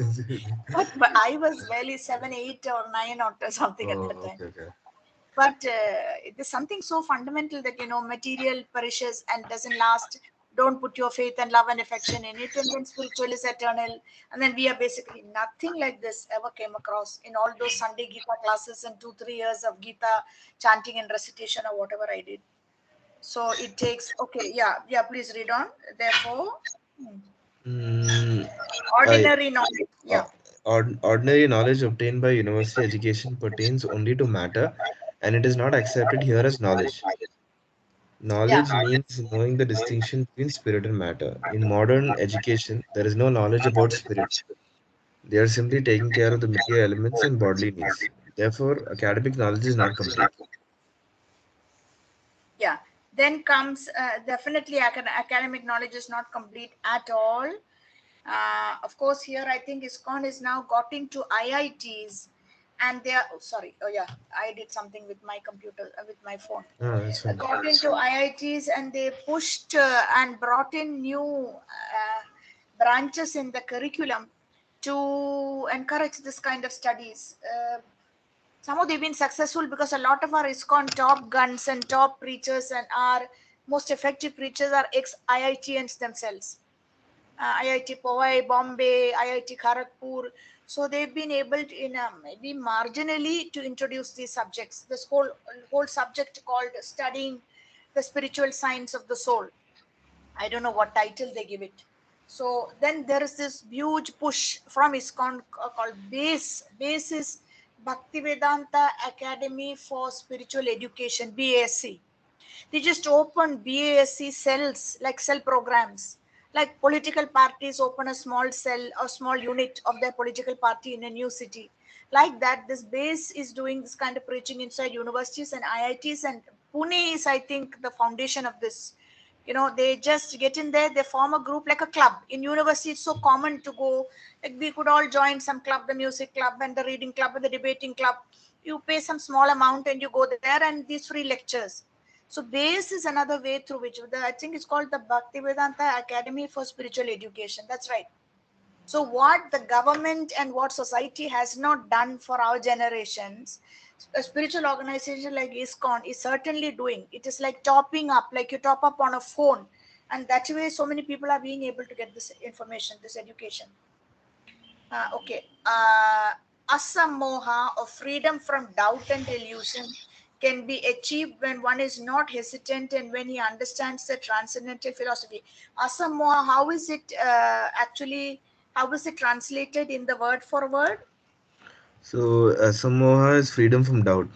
but I was barely 7, 8, or 9 or something at Oh, that time. okay, okay. But it is something so fundamental that material perishes and doesn't last. Don't put your faith and love and affection in it, and then spiritual is eternal. And then we are basically nothing like this ever came across in all those Sunday Gita classes and 2, 3 years of Gita chanting and recitation or whatever I did. So it takes, okay, yeah, yeah, please read on. Therefore, hmm, Mm, I ordinary knowledge, yeah, o- ordinary knowledge obtained by university education pertains only to matter, and it is not accepted here as knowledge. yeah, Knowledge means knowing the distinction between spirit and matter. In modern education, there is no knowledge about spirit. They are simply taking care of the material elements and bodily needs. Therefore, academic knowledge is not complete. yeah. Then comes definitely academic knowledge is not complete at all. Of course, here I think ISKCON is now got into IITs, and they are. Oh, sorry. Oh yeah, I did something with my computer, with my phone. Ah, that's fine. Got into IITs, and they pushed and brought in new branches in the curriculum to encourage this kind of studies. Somehow they've been successful because a lot of our ISKCON top guns and top preachers and our most effective preachers are ex IITians themselves. IIT Powai, Bombay, IIT Kharagpur. So they've been able to, in maybe marginally, to introduce these subjects. This whole subject called studying the spiritual science of the soul. I don't know what title they give it. So then there is this huge push from ISKCON called BASE. BASE is Bhaktivedanta Academy for Spiritual Education, BASC. They just open BASC cells, like cell programs. Like political parties open a small cell or small unit of their political party in a new city. Like that, this base is doing this kind of preaching inside universities and IITs, and Pune is, I think, the foundation of this. They just get in there, they form a group like a club. In university, it's so common to go, like we could all join some club, the music club and the reading club and the debating club. You pay some small amount and you go there, and these free lectures. So base is another way through which I think it's called the Bhaktivedanta Academy for Spiritual Education. That's right. So what the government and what society has not done for our generations, a spiritual organization like ISKCON is certainly doing. It is like topping up, like you top up on a phone. And that way so many people are being able to get this information, this education. Okay. Asamoha, or freedom from doubt and delusion, can be achieved when one is not hesitant and when he understands the transcendental philosophy. Asamoha, how is it actually, how is it translated in the word for word? So asamoha is freedom from doubt.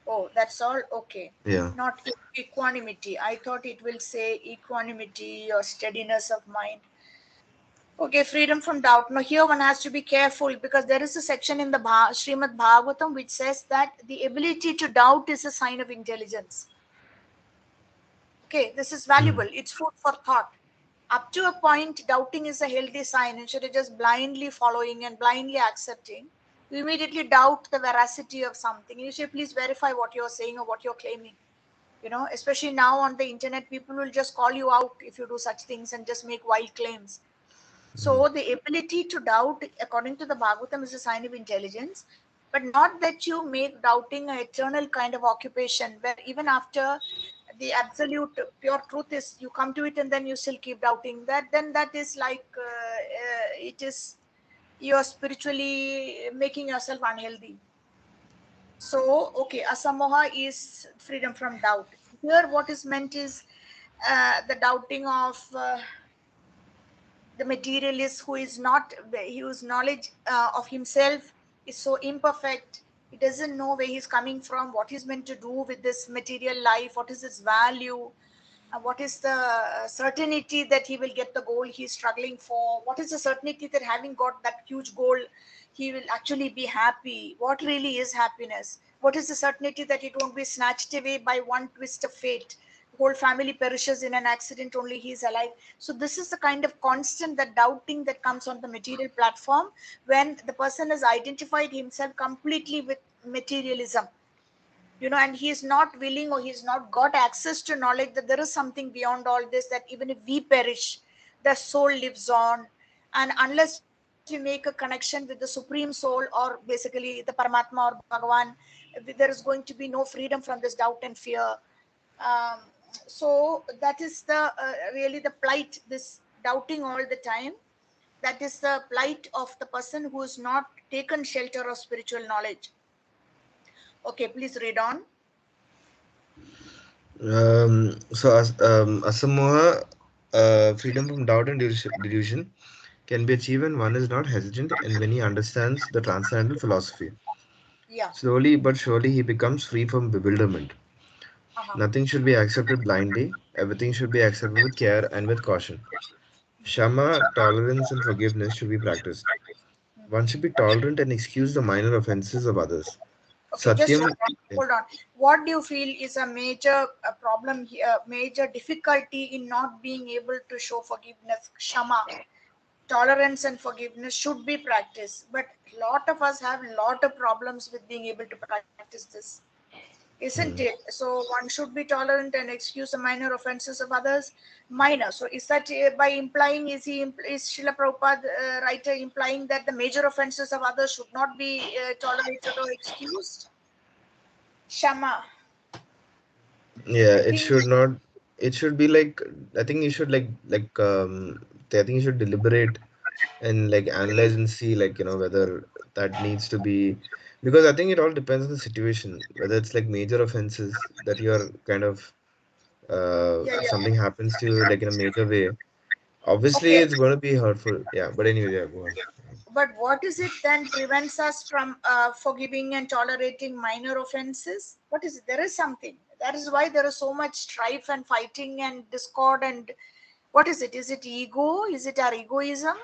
Oh, that's all? Okay. Yeah. Not equanimity. I thought it will say equanimity or steadiness of mind. Okay, freedom from doubt. Now, here one has to be careful because there is a section in the Srimad Bhagavatam which says that the ability to doubt is a sign of intelligence. Okay, this is Mm. valuable. It's food for thought. Up to a point, doubting is a healthy sign. Instead of just blindly following and blindly accepting, you immediately doubt the veracity of something. You say, please verify what you're saying or what you're claiming. Especially now on the internet, people will just call you out if you do such things and just make wild claims. Mm. So the ability to doubt, according to the Bhagavatam, is a sign of intelligence, but not that you make doubting an eternal kind of occupation where even after the absolute pure truth is you come to it and then you still keep doubting. That is like it is, you're spiritually making yourself unhealthy. So okay, asamoha is freedom from doubt. Here, what is meant is the doubting of the materialist who is not, whose knowledge of himself is so imperfect. He doesn't know where he's coming from, what he's meant to do with this material life, what is its value, what is the certainty that he will get the goal he's struggling for, what is the certainty that having got that huge goal he will actually be happy, what really is happiness, what is the certainty that it won't be snatched away by one twist of fate, whole family perishes in an accident, only he is alive. So this is the kind of constant, that doubting that comes on the material platform when the person has identified himself completely with materialism, and he is not willing or he's not got access to knowledge that there is something beyond all this, that even if we perish, the soul lives on. And unless we make a connection with the supreme soul, or basically the Paramatma or Bhagavan, there is going to be no freedom from this doubt and fear. um, so that is the really the plight, this doubting all the time, that is the plight of the person who has not taken shelter of spiritual knowledge. Okay, please read on. Asamoha, freedom from doubt and delusion, can be achieved when one is not hesitant and when he understands the transcendental philosophy. Yeah. Slowly but surely, he becomes free from bewilderment. Uh-huh. Nothing should be accepted blindly, everything should be accepted with care and with caution. Shama, tolerance, and forgiveness should be practiced. One should be tolerant and excuse the minor offenses of others. Okay, just hold Satyam, on. Hold on. What do you feel is a major problem here, major difficulty in not being able to show forgiveness? Shama, tolerance, and forgiveness should be practiced, but a lot of us have a lot of problems with being able to practice this, isn't it? hmm, So one should be tolerant and excuse the minor offenses of others. Minor. So is that by implying, is Srila Prabhupada writer implying that the major offenses of others should not be tolerated or excused? Shama. yeah, I it think, should not. It should be like, I think you should I think you should deliberate and like analyze and see, like, whether that needs to be, because I think it all depends on the situation, whether it's like major offenses that you're kind of yeah, yeah. something happens to you like in a major way. Obviously, Okay, it's going to be hurtful. Yeah, but anyway, yeah, go on. but what is it then prevents us from forgiving and tolerating minor offenses? What is it? There is something. That is why there is so much strife and fighting and discord. And what is it? Is it ego? Is it our egoism?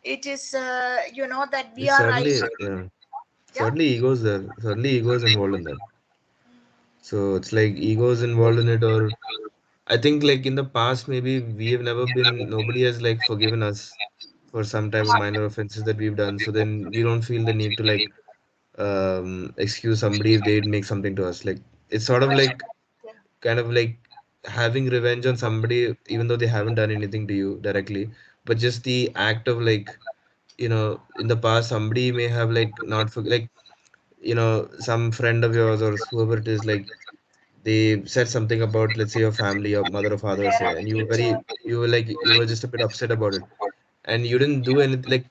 It is, that we It's are right. certainly, yeah, Yeah. certainly egos there. Certainly egos involved in that. So it's like egos involved in it, or I think like in the past maybe we have never been, nobody has like forgiven us for some type of minor offenses that we've done. So then we don't feel the need to like excuse somebody if they make something to us. Like it's sort of like Yeah. kind of like having revenge on somebody even though they haven't done anything to you directly, but just the act of like, in the past somebody may have like not like, some friend of yours or whoever it is, like they said something about, let's say, your family or mother or father, say, and you were like, you were just a bit upset about it, and you didn't do anything,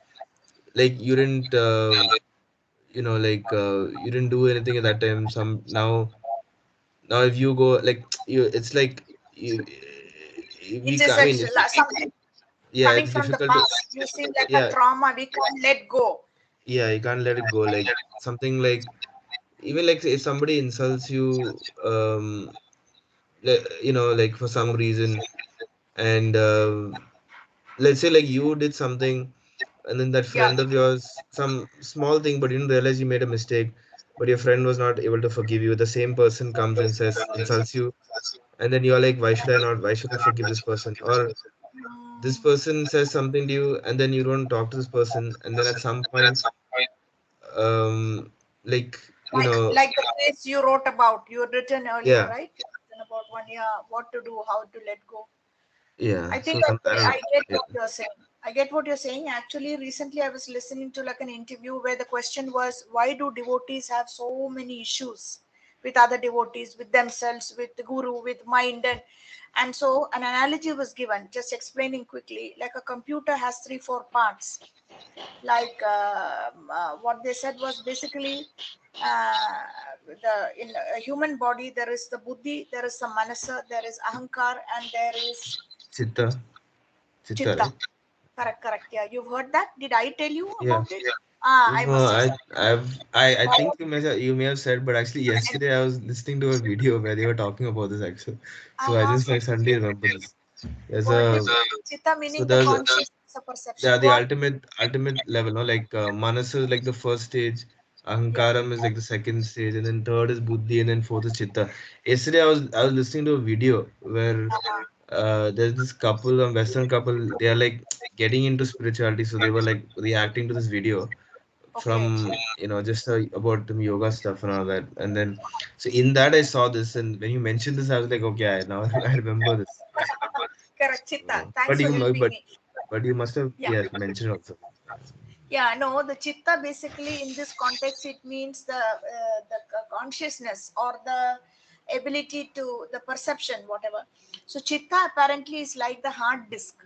like you didn't like you didn't do anything at that time. Now if you go like you, it's like you, It we is can. I mean, it's something yeah, coming it's from the difficult to past. You seem like a yeah trauma. We can't let go. yeah. You can't let it go. Like something like even like if somebody insults you, like for some reason, and let's say like you did something, and then that Yeah. friend of yours, some small thing, but you didn't realize you made a mistake, but your friend was not able to forgive you. The same person comes and says insults you, and then you're like, why should I not? Why should I forgive this person? Or this Mm. person says something to you, and then you don't talk to this person, and then at some point, like Like the case you wrote about, you had written earlier, yeah, right? You had written about 1 year, what to do, how to let go. I yeah. think So some I don't I know. get Yeah. what you're saying. I get what you're saying. Actually, recently I was listening to like an interview where the question was, why do devotees have so many issues with other devotees, with themselves, with the guru, with mind, and so an analogy was given, just explaining quickly, like a computer has three, four parts. Like what they said was basically in a human body there is the buddhi, there is the manasa, there is ahankar, and there is Chitta, Chitta, chitta. right? Correct, correct. Yeah, you've heard that. Did I tell you Yeah. about it? Ah, I No, must have said. I think you may have said, but actually yesterday I was listening to a video where they were talking about this actually. So I Uh-huh. just like suddenly remember this. There's What a is chitta so meaning the there's consciousness, the perception? yeah, Go the on. ultimate level, no? Like Manasa is like the first stage, Yeah. Ahankaram is like the second stage, and then third is Buddhi, and then fourth is Chitta. Yesterday I was listening to a video where Uh-huh. there's this couple, a Western couple, they are like getting into spirituality, so they were like reacting to this video Okay. from just about the yoga stuff and all that, and then so in that I saw this, and when you mentioned this, I was like, okay, now I remember this. Correct, chitta. So, Thanks for helping me. but you must have, Yeah. yeah, mentioned also. Yeah, no, the chitta basically in this context it means the consciousness or the ability to the perception, whatever. So chitta apparently is like the hard disk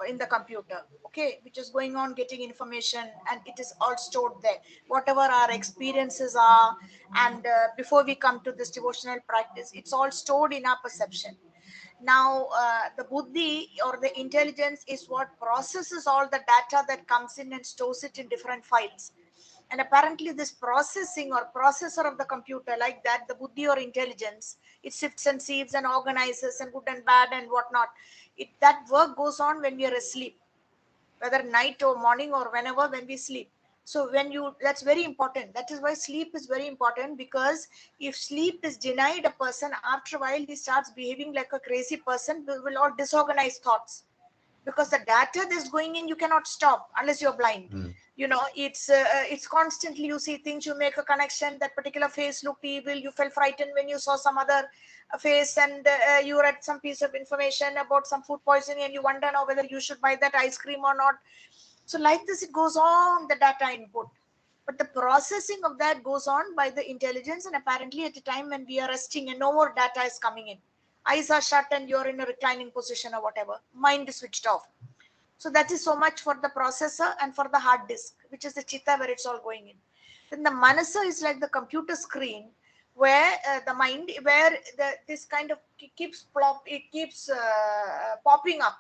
in the computer, okay, which is going on getting information and it is all stored there. Whatever our experiences are, and before we come to this devotional practice, it's all stored in our perception. Now, the buddhi or the intelligence is what processes all the data that comes in and stores it in different files. And apparently, this processing or processor of the computer, like that, the buddhi or intelligence, it sifts and sieves and organizes and good and bad and whatnot. That work goes on when we are asleep, whether night or morning or whenever when we sleep. So when you, that's very important. That is why sleep is very important, because if sleep is denied a person, after a while he starts behaving like a crazy person, will all disorganized thoughts, because the data that's going in you cannot stop unless you're blind. Hmm. It's constantly you see things, you make a connection, that particular face looked evil, you felt frightened when you saw some other face, and you read some piece of information about some food poisoning and you wonder now whether you should buy that ice cream or not. So like this it goes on, the data input, but the processing of that goes on by the intelligence, and apparently at a time when we are resting and no more data is coming in, eyes are shut and you're in a reclining position or whatever, mind is switched off. So that is so much for the processor and for the hard disk, which is the chitta where it's all going in. Then the manasa is like the computer screen, where the mind, where this kind of it keeps popping up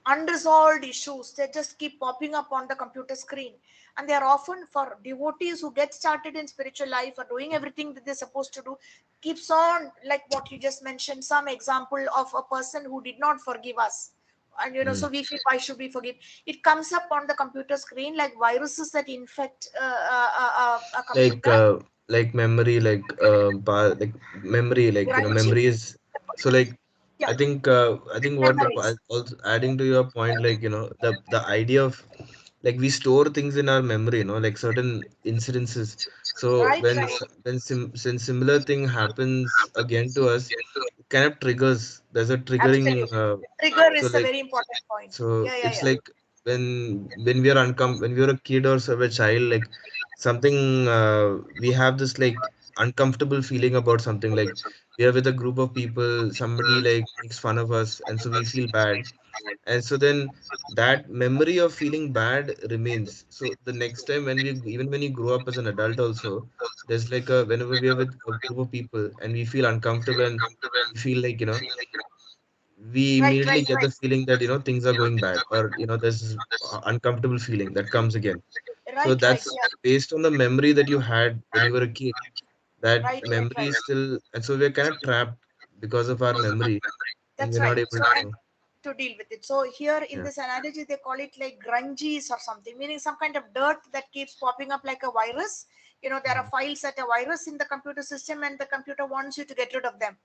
unresolved issues. They just keep popping up on the computer screen, and they are often for devotees who get started in spiritual life or doing everything that they're supposed to do, keeps on, like what you just mentioned, some example of a person who did not forgive us, and Hmm. so we feel, why should we forgive? It comes up on the computer screen like viruses that infect a like computer. uh, like memory, like memory, like Grunching. memory is so like Yeah. I think what Memories. also adding to your point, like the idea of like we store things in our memory, like certain incidences. So Right, when right. when similar thing happens again to us, it kind of triggers. There's a triggering. Absolutely. Trigger So is a like very important point. so Yeah, yeah, it's yeah. like when we are when we are a kid or a child, like something we have this like uncomfortable feeling about something, like we are with a group of people, somebody like makes fun of us, and so we feel bad. and so then that memory of feeling bad remains. So the next time when we, even when you grow up as an adult also, there's like a, whenever we are with a group of people and we feel uncomfortable and we feel like, we Right, right, immediately get right, the feeling that things are going bad, or there's this uncomfortable feeling that comes again. So right, right. that's Yeah, based on the memory that you had when you were a kid. That right, right, memory right. is still, and so we're kind of trapped because of our memory, and That's we're not right. able So, and to. to deal with it. So here in Yeah. this analogy, they call it like grunges or something, meaning some kind of dirt that keeps popping up like a virus. There are Mhm. files that a virus in the computer system, and the computer wants you to get rid of them.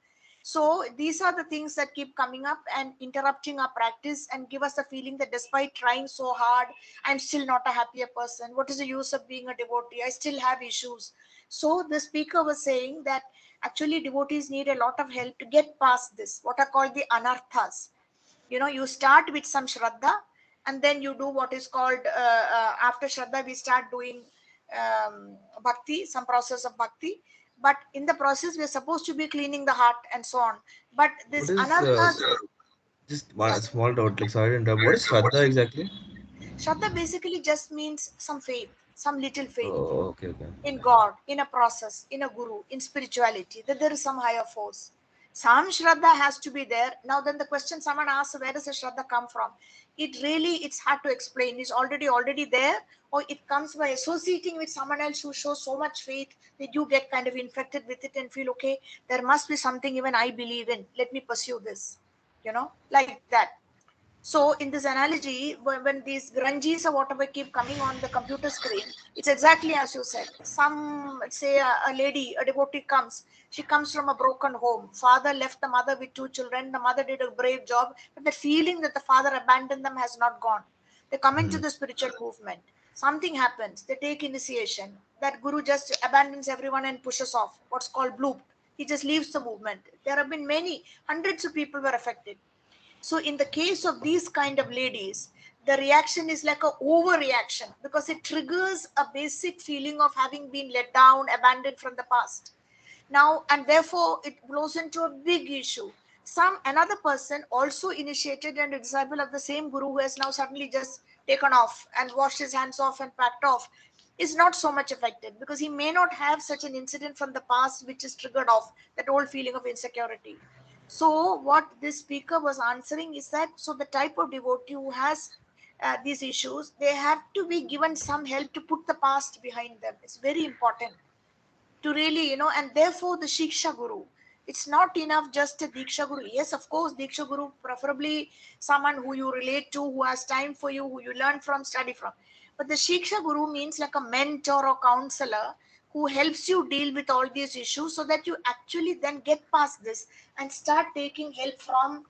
So these are the things that keep coming up and interrupting our practice and give us the feeling that despite trying so hard, I'm still not a happier person. What is the use of being a devotee? I still have issues. So the speaker was saying that actually devotees need a lot of help to get past this, what are called the anarthas. You start with some shraddha, and then you do what is called after shraddha we start doing bhakti, some process of bhakti. But in the process we're supposed to be cleaning the heart and so on. But What this is anarthas, just yeah, one small doubt, like sorry to interrupt. What is Shraddha exactly? shraddha basically just means some faith, some little faith Oh, okay, okay. in Yeah. God, in a process, in a guru, in spirituality, that there is some higher force. Some Shraddha has to be there. Now, then the question someone asks, where does the Shraddha come from? It's hard to explain. It's already there, or it comes by associating with someone else who shows so much faith that you get kind of infected with it and feel, okay, there must be something even I believe in. Let me pursue this, like that. So in this analogy, when these grunges or whatever keep coming on the computer screen, it's exactly as you said. Some, say, a lady, a devotee comes. She comes from a broken home. Father left the mother with two children. The mother did a brave job, but the feeling that the father abandoned them has not gone. They come into Mhm. the spiritual movement. Something happens. They take initiation. That guru just abandons everyone and pushes off. What's called bloop. He just leaves the movement. There have been many hundreds of people were affected. So in the case of these kind of ladies, the reaction is like a overreaction because it triggers a basic feeling of having been let down, abandoned from the past. Now, and therefore it blows into a big issue. Some another person also initiated and a disciple of the same guru who has now suddenly just taken off and washed his hands off and packed off is not so much affected because he may not have such an incident from the past which is triggered off that old feeling of insecurity. So what this speaker was answering is that, so the type of devotee who has these issues, they have to be given some help to put the past behind them. It's very important to really, and therefore the Shiksha Guru. It's not enough just a Diksha Guru. Yes, of course, Diksha Guru, preferably someone who you relate to, who has time for you, who you learn from, study from. But the Shiksha Guru means like a mentor or counselor who helps you deal with all these issues so that you actually then get past this and start taking help from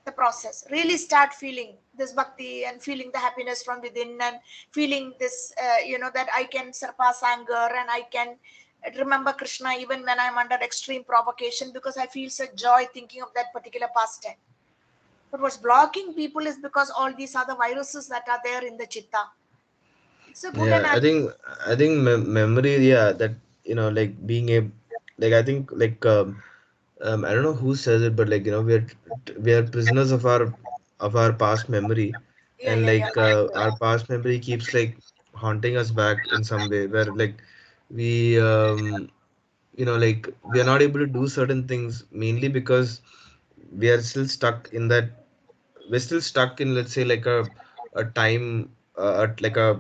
the process. Really start feeling this bhakti and feeling the happiness from within and feeling this, that I can surpass anger and I can remember Krishna even when I'm under extreme provocation because I feel such joy thinking of that particular pastime. But what's blocking people is because all these other viruses that are there in the chitta. It's a good Yeah, analogy. I think memory, yeah, that like being a, like I think like I don't know who says it, but like we are prisoners of our past memory, Yeah, and yeah, yeah. like our past memory keeps like haunting us back in some way, where like we like we are not able to do certain things mainly because we are still stuck in that, we're still stuck in, let's say, like a time, like a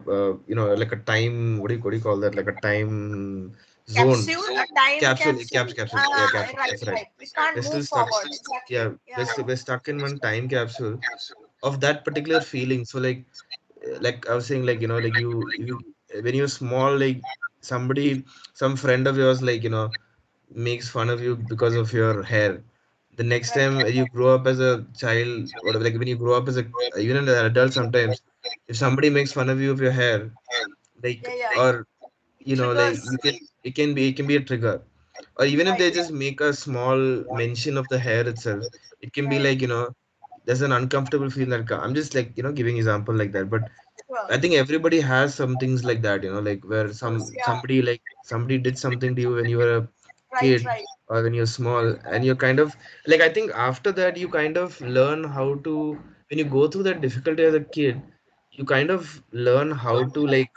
like a time, what do you call that, like a time zone, Capsule, a time capsule, capsule. capsule, yeah, capsule, Right, that's right. right. We can't We're still move stuck. forward. Exactly. Yeah, Yeah, yeah. we're stuck in one time capsule of that particular feeling. So like I was saying, like like you when you're small, like somebody, some friend of yours, like makes fun of you because of your hair. The next Right. time you grow up as a child, whatever, like when you grow up as a, even an adult, sometimes if somebody makes fun of you of your hair, like, Yeah, yeah. or It like triggers. you can, it can be a trigger, or even if Right. they just make a small mention of the hair itself, it can be Right. like there's an uncomfortable feel that I'm just like giving example like that, but Sure. I think everybody has some things like that, like where Course, yeah. somebody did something to you when you were a Right, kid right. or when you're small, and you're kind of like, I think after that you kind of learn how to when you go through that difficulty as a kid, you kind of learn how to like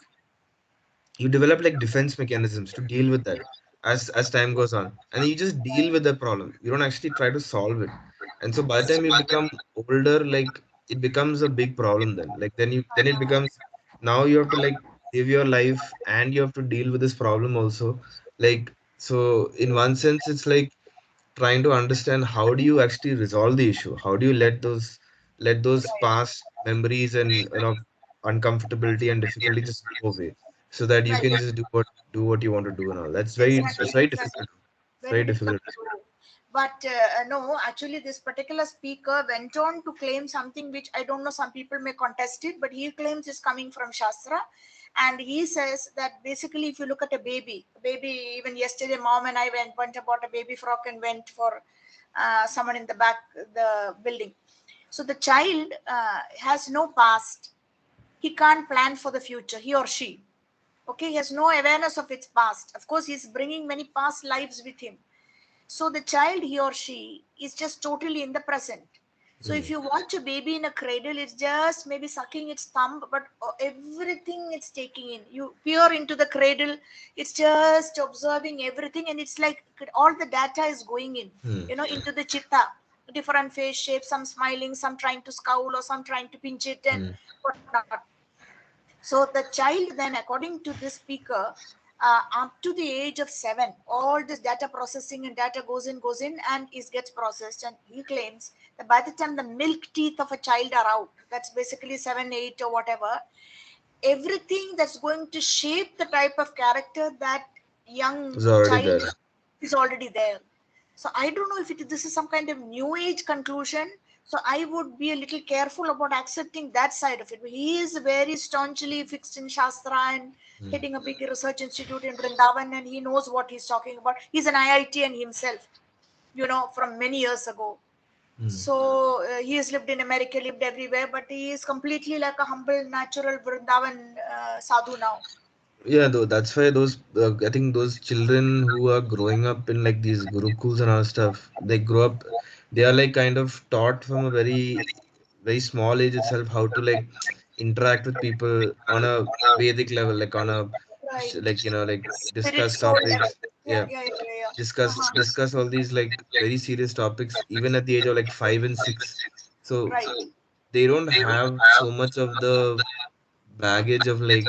you develop like defense mechanisms to deal with that as time goes on, and you just deal with the problem. You don't actually try to solve it. And so by the time you become older, like it becomes a big problem. Then like then it becomes, now you have to like live your life and you have to deal with this problem also. Like, so in one sense it's like trying to understand how do you actually resolve the issue, how do you let those past memories and uncomfortability and difficulty just go away, so that you Right. can just do what you want to do and all. Exactly. That's very Exactly. difficult. It's Very very difficult difficult. to do. But no, actually, this particular speaker went on to claim something which I don't know, some people may contest it, but he claims is coming from Shastra. And he says that basically, if you look at a baby, even yesterday, mom and I went and bought a baby frock and went for someone in the back, the building. So the child has no past. He can't plan for the future, he or she. Okay, he has no awareness of its past. Of course, he's bringing many past lives with him. So the child, he or she, is just totally in the present. So if Mm, you watch a baby in a cradle, it's just maybe sucking its thumb, but everything it's taking in. You peer into the cradle, it's just observing everything, and it's like all the data is going in, mm, into the chitta. Different face shapes, some smiling, some trying to scowl, or some trying to pinch it, and mm. whatnot. So the child then, according to this speaker, up to the age of 7, all this data processing and data goes in, and is gets processed. And he claims that by the time the milk teeth of a child are out, that's basically 7, 8, or whatever, everything that's going to shape the type of character that young It's already child there. is already there. So I don't know if this is some kind of new age conclusion. So I would be a little careful about accepting that side of it. He is very staunchly fixed in Shastra and Mm, heading a big research institute in Vrindavan, and he knows what he's talking about. He's an IITian himself, from many years ago. mm. So he has lived in America, lived everywhere, but he is completely like a humble, natural Vrindavan sadhu now. Yeah, though that's why those I think those children who are growing up in like these gurukuls and all stuff, they grow up, they are like kind of taught from a very small age itself how to like interact with people on a Vedic level, like on a Right. like like Spirit discuss soul level. topics. Yeah, Yeah, yeah, yeah, yeah, yeah. Uh-huh. discuss all these like very serious topics even at the age of like 5 and 6. So Right. they don't have so much of the baggage of like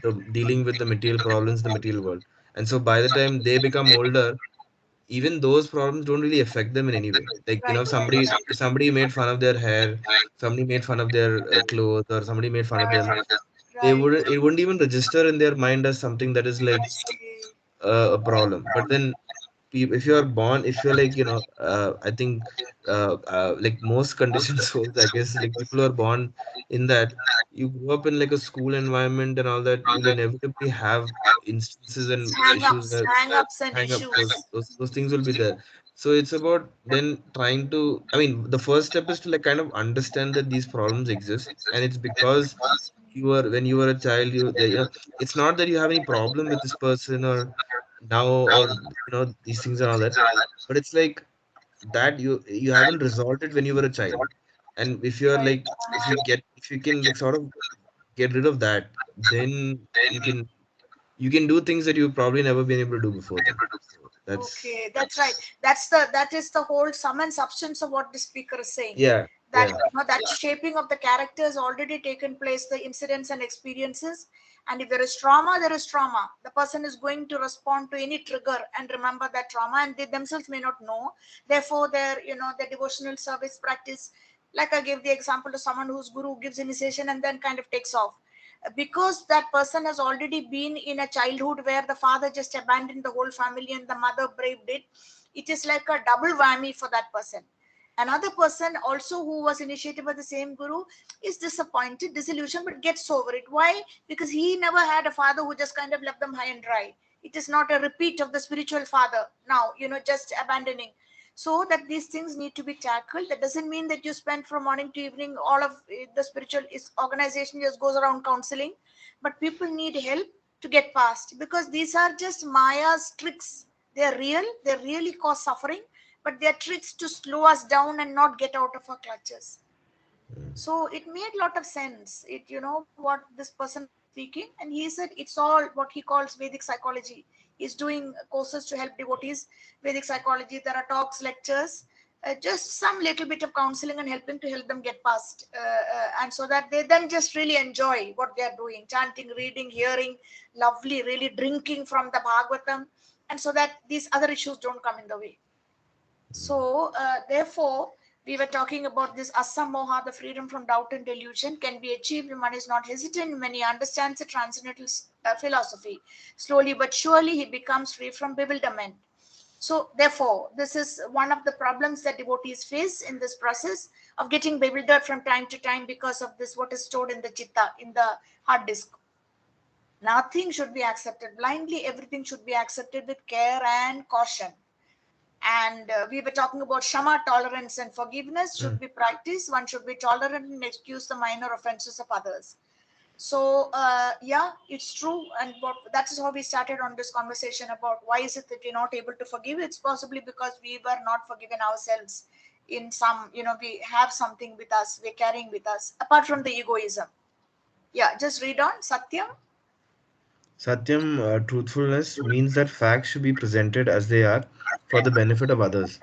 the dealing with the material problems, the material world. And so by the time they become older, even those problems don't really affect them in any way. Like, Right, right, somebody made fun of their hair, somebody made fun of their clothes, or somebody made fun of them, right. it wouldn't even register in their mind as something that is like I see. a problem. But then if you are born, if you're like I think like most conditioned souls, I guess, like people who are born in that, you grow up in like a school environment and all that, you'll inevitably have instances and issues where Hang ups and hang up, issues. those things will be there. So it's about then trying to, I mean, the first step is to like kind of understand that these problems exist, and it's because you were when you were a child, it's not that you have any problem with this person or now, or these things and all that, but it's like that you haven't resolved it when you were a child. And if you're Right. like, if you can like sort of get rid of that, then you can do things that you've probably never been able to do before then. So that's, Okay, that's right. That is the whole sum and substance of what the speaker is saying. yeah, That yeah. that shaping of the character has already taken place, the incidents and experiences. And if there is trauma, there is trauma. The person is going to respond to any trigger and remember that trauma, and they themselves may not know. Therefore, their devotional service practice, like I gave the example to someone whose guru gives initiation and then kind of takes off, because that person has already been in a childhood where the father just abandoned the whole family and the mother braved it. It is like a double whammy for that person. Another person also who was initiated by the same guru is disappointed, disillusioned, but gets over it. Why? Because he never had a father who just kind of left them high and dry. It is not a repeat of the spiritual father now, just abandoning. So that these things need to be tackled. That doesn't mean that you spend from morning to evening all of the spiritual is organization just goes around counseling, but people need help to get past, because these are just Maya's tricks. They're real, they really cause suffering, but they're tricks to slow us down and not get out of our clutches. Mm. So it made a lot of sense. It, what this person was speaking, and he said it's all what he calls Vedic psychology. He's doing courses to help devotees, Vedic psychology. There are talks, lectures, just some little bit of counseling and helping to help them get past, and so that they then just really enjoy what they are doing, chanting, reading, hearing, lovely, really drinking from the Bhagavatam, and so that these other issues don't come in the way. So, therefore, we were talking about this asamoha, the freedom from doubt and delusion, can be achieved when one is not hesitant, when he understands the transcendental philosophy. Slowly but surely, he becomes free from bewilderment. So, therefore, this is one of the problems that devotees face in this process of getting bewildered from time to time because of this, what is stored in the chitta, in the hard disk. Nothing should be accepted blindly, everything should be accepted with care and caution. And we were talking about shama, tolerance and forgiveness should Mm. be practiced. One should be tolerant and excuse the minor offenses of others. So yeah, it's true. And that is how we started on this conversation about why is it that we're not able to forgive. It's possibly because we were not forgiven ourselves in some, we have something with us, we're carrying with us apart from the egoism. Yeah, just read on, Satyam. Satyam, truthfulness means that facts should be presented as they are for the benefit of others.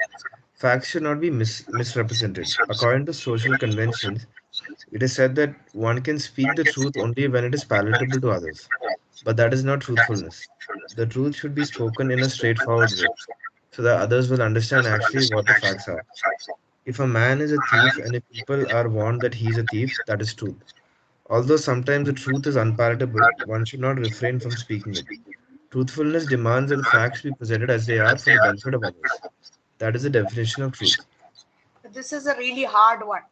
Facts should not be misrepresented. According to social conventions, it is said that one can speak the truth only when it is palatable to others. But that is not truthfulness. The truth should be spoken in a straightforward way so that others will understand actually what the facts are. If a man is a thief and if people are warned that he is a thief, that is truth. Although sometimes the truth is unpalatable, one should not refrain from speaking it. Truthfulness demands that the facts be presented as they are for the benefit of others. That is the definition of truth. This is a really hard one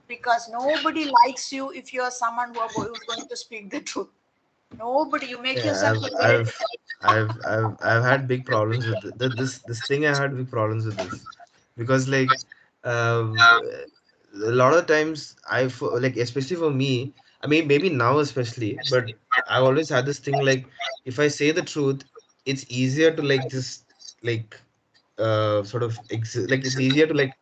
because nobody likes you if you're someone who's going to speak the truth. Nobody. You make Yeah, yourself look very I've had big problems with this thing. I had big problems with this because like a lot of times like especially for me. I mean, maybe now especially, but I've always had this thing like if I say the truth, it's easier to like just like sort of like it's easier to like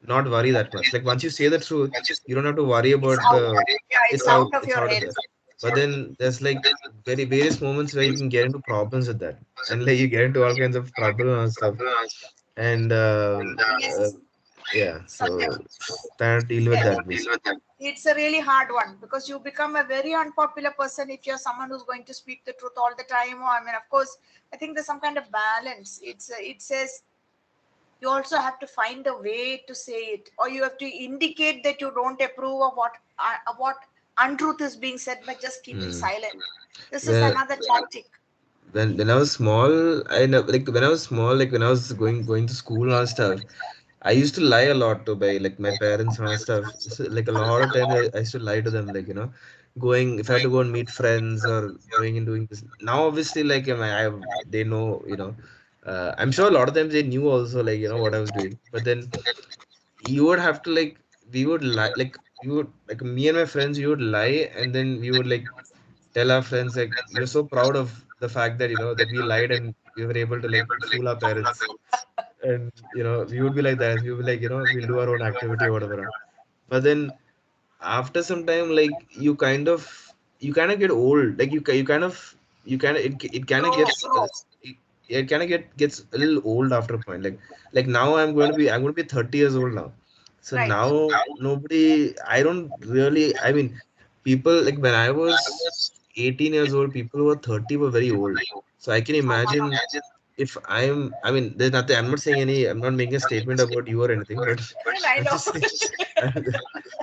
not worry that much. Like once you say the truth, you don't have to worry it's about out. the Yeah, it's it's out out of it's your out of head. there. But then there's like very various moments where you can get into problems with that, and like you get into all kinds of trouble and stuff. And Yes, yeah, Satyam. so trying to deal with Yeah. that basically. It's a really hard one because you become a very unpopular person if you're someone who's going to speak the truth all the time. Or I mean, of course, I think there's some kind of balance. It says you also have to find a way to say it, or you have to indicate that you don't approve of what untruth is being said by just keeping Hmm. silent. This is When another tactic. when I was small, I know like when I was small, like when I was going to school and all stuff, I used to lie a lot to my parents and all stuff. So, like a lot of times I used to lie to them, like, going if I had to go and meet friends or going and doing this. Now obviously like they know, I'm sure a lot of times they knew also like, what I was doing. But then you would have to like we would lie like we would like me and my friends, we would lie and then we would like tell our friends like we're so proud of the fact that that we lied and we were able to like fool our parents, and we would be like that. We would be like, we'll do our own activity or whatever. But then after some time, like you kind of get old. Like you kind of you kind of it kind of Grow, gets it, it kind of gets a little old after a point. Like now I'm going to be 30 years old now. So right. now nobody I don't really I mean people like when I was 18 years old, people who were 30 were very old. So I can imagine if I mean, there's nothing, I'm not making a statement about you or anything, but I I'm know. just saying,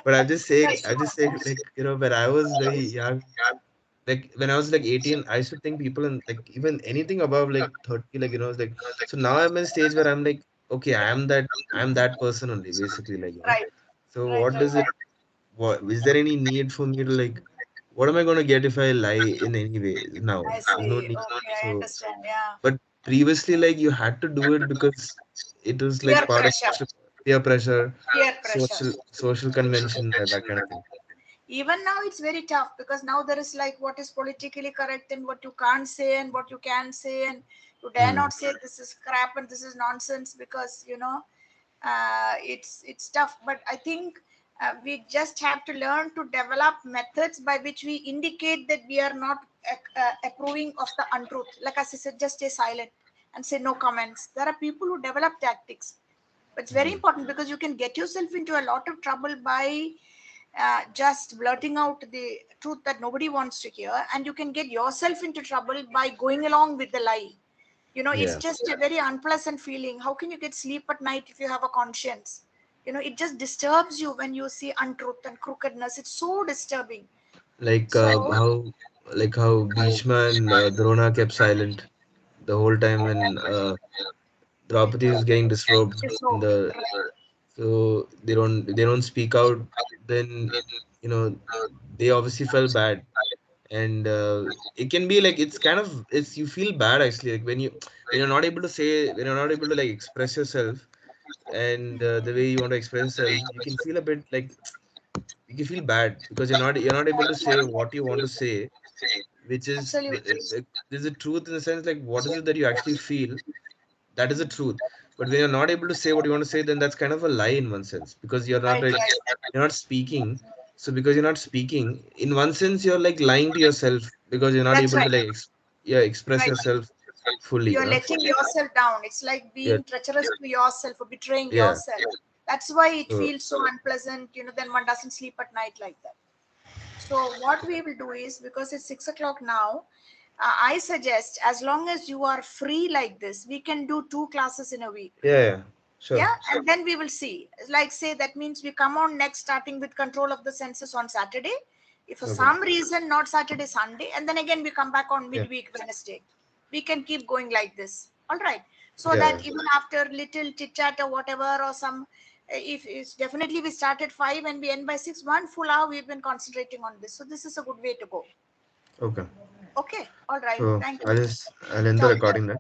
but I'm just saying, like, when I was very young, like when I was like 18, I used to think people and like even anything above like 30, like, it's like, so now I'm in a stage where I'm like, okay, I'm that person only, basically, like, Right, so right, what right, does it, right. what, is there any need for me to like, what am I going to get if I lie in any way now? I There's no see. need. Okay, I So, understand. Yeah. but previously, like you had to do it because it was like Peer part of pressure. peer pressure, Peer pressure. social convention, that kind of thing. Even now, it's very tough because now there is like what is politically correct and what you can't say and what you can say, and you dare Hmm. not say this is crap and this is nonsense because it's tough. But I think We just have to learn to develop methods by which we indicate that we are not approving of the untruth. Like as I said, just stay silent and say no comments. There are people who develop tactics. But it's very important because you can get yourself into a lot of trouble by just blurting out the truth that nobody wants to hear, and you can get yourself into trouble by going along with the lie. It's Yeah. just a very unpleasant feeling. How can you get sleep at night if you have a conscience? It just disturbs you when you see untruth and crookedness. It's so disturbing. Like So how Bhishma and Drona kept silent the whole time when Draupadi was getting disrobed it's in so the, so they don't speak out. Then you know they obviously felt bad, and it can be like it's kind of it's you feel bad actually, like when you're not able to say, when you're not able to like express yourself, and the way you want to express yourself, you can feel a bit like you can feel bad because you're not able to say what you want to say, which is absolutely like there's a truth in the sense like what is it that you actually feel, that is the truth. But when you're not able to say what you want to say, then that's kind of a lie in one sense, because you're not right, like right. you're not speaking. So because you're not speaking, in one sense you're like lying to yourself because you're not That's able to right. like yeah, express Right. yourself fully, You're letting yourself down. It's like yeah, being treacherous to yourself or betraying yeah. yourself. That's why it So feels so unpleasant. Then one doesn't sleep at night like that. So what we will do is, because it's 6 o'clock now, I suggest, as long as you are free like this, we can do 2 classes in a week. yeah, yeah, sure. Yeah, and then we will see. Like say that means we come on next starting with control of the senses on Saturday. If for Okay. some reason not Saturday, Sunday, and then again we come back on Yeah, midweek Wednesday. We can keep going like this. All right. So yeah, that even after little chit chat or whatever or some, if it's definitely we start at 5 and we end by 6, 1 full hour we've been concentrating on this. So this is a good way to go. okay. Okay. All right. So Thank you. I'll end the Stop. recording then.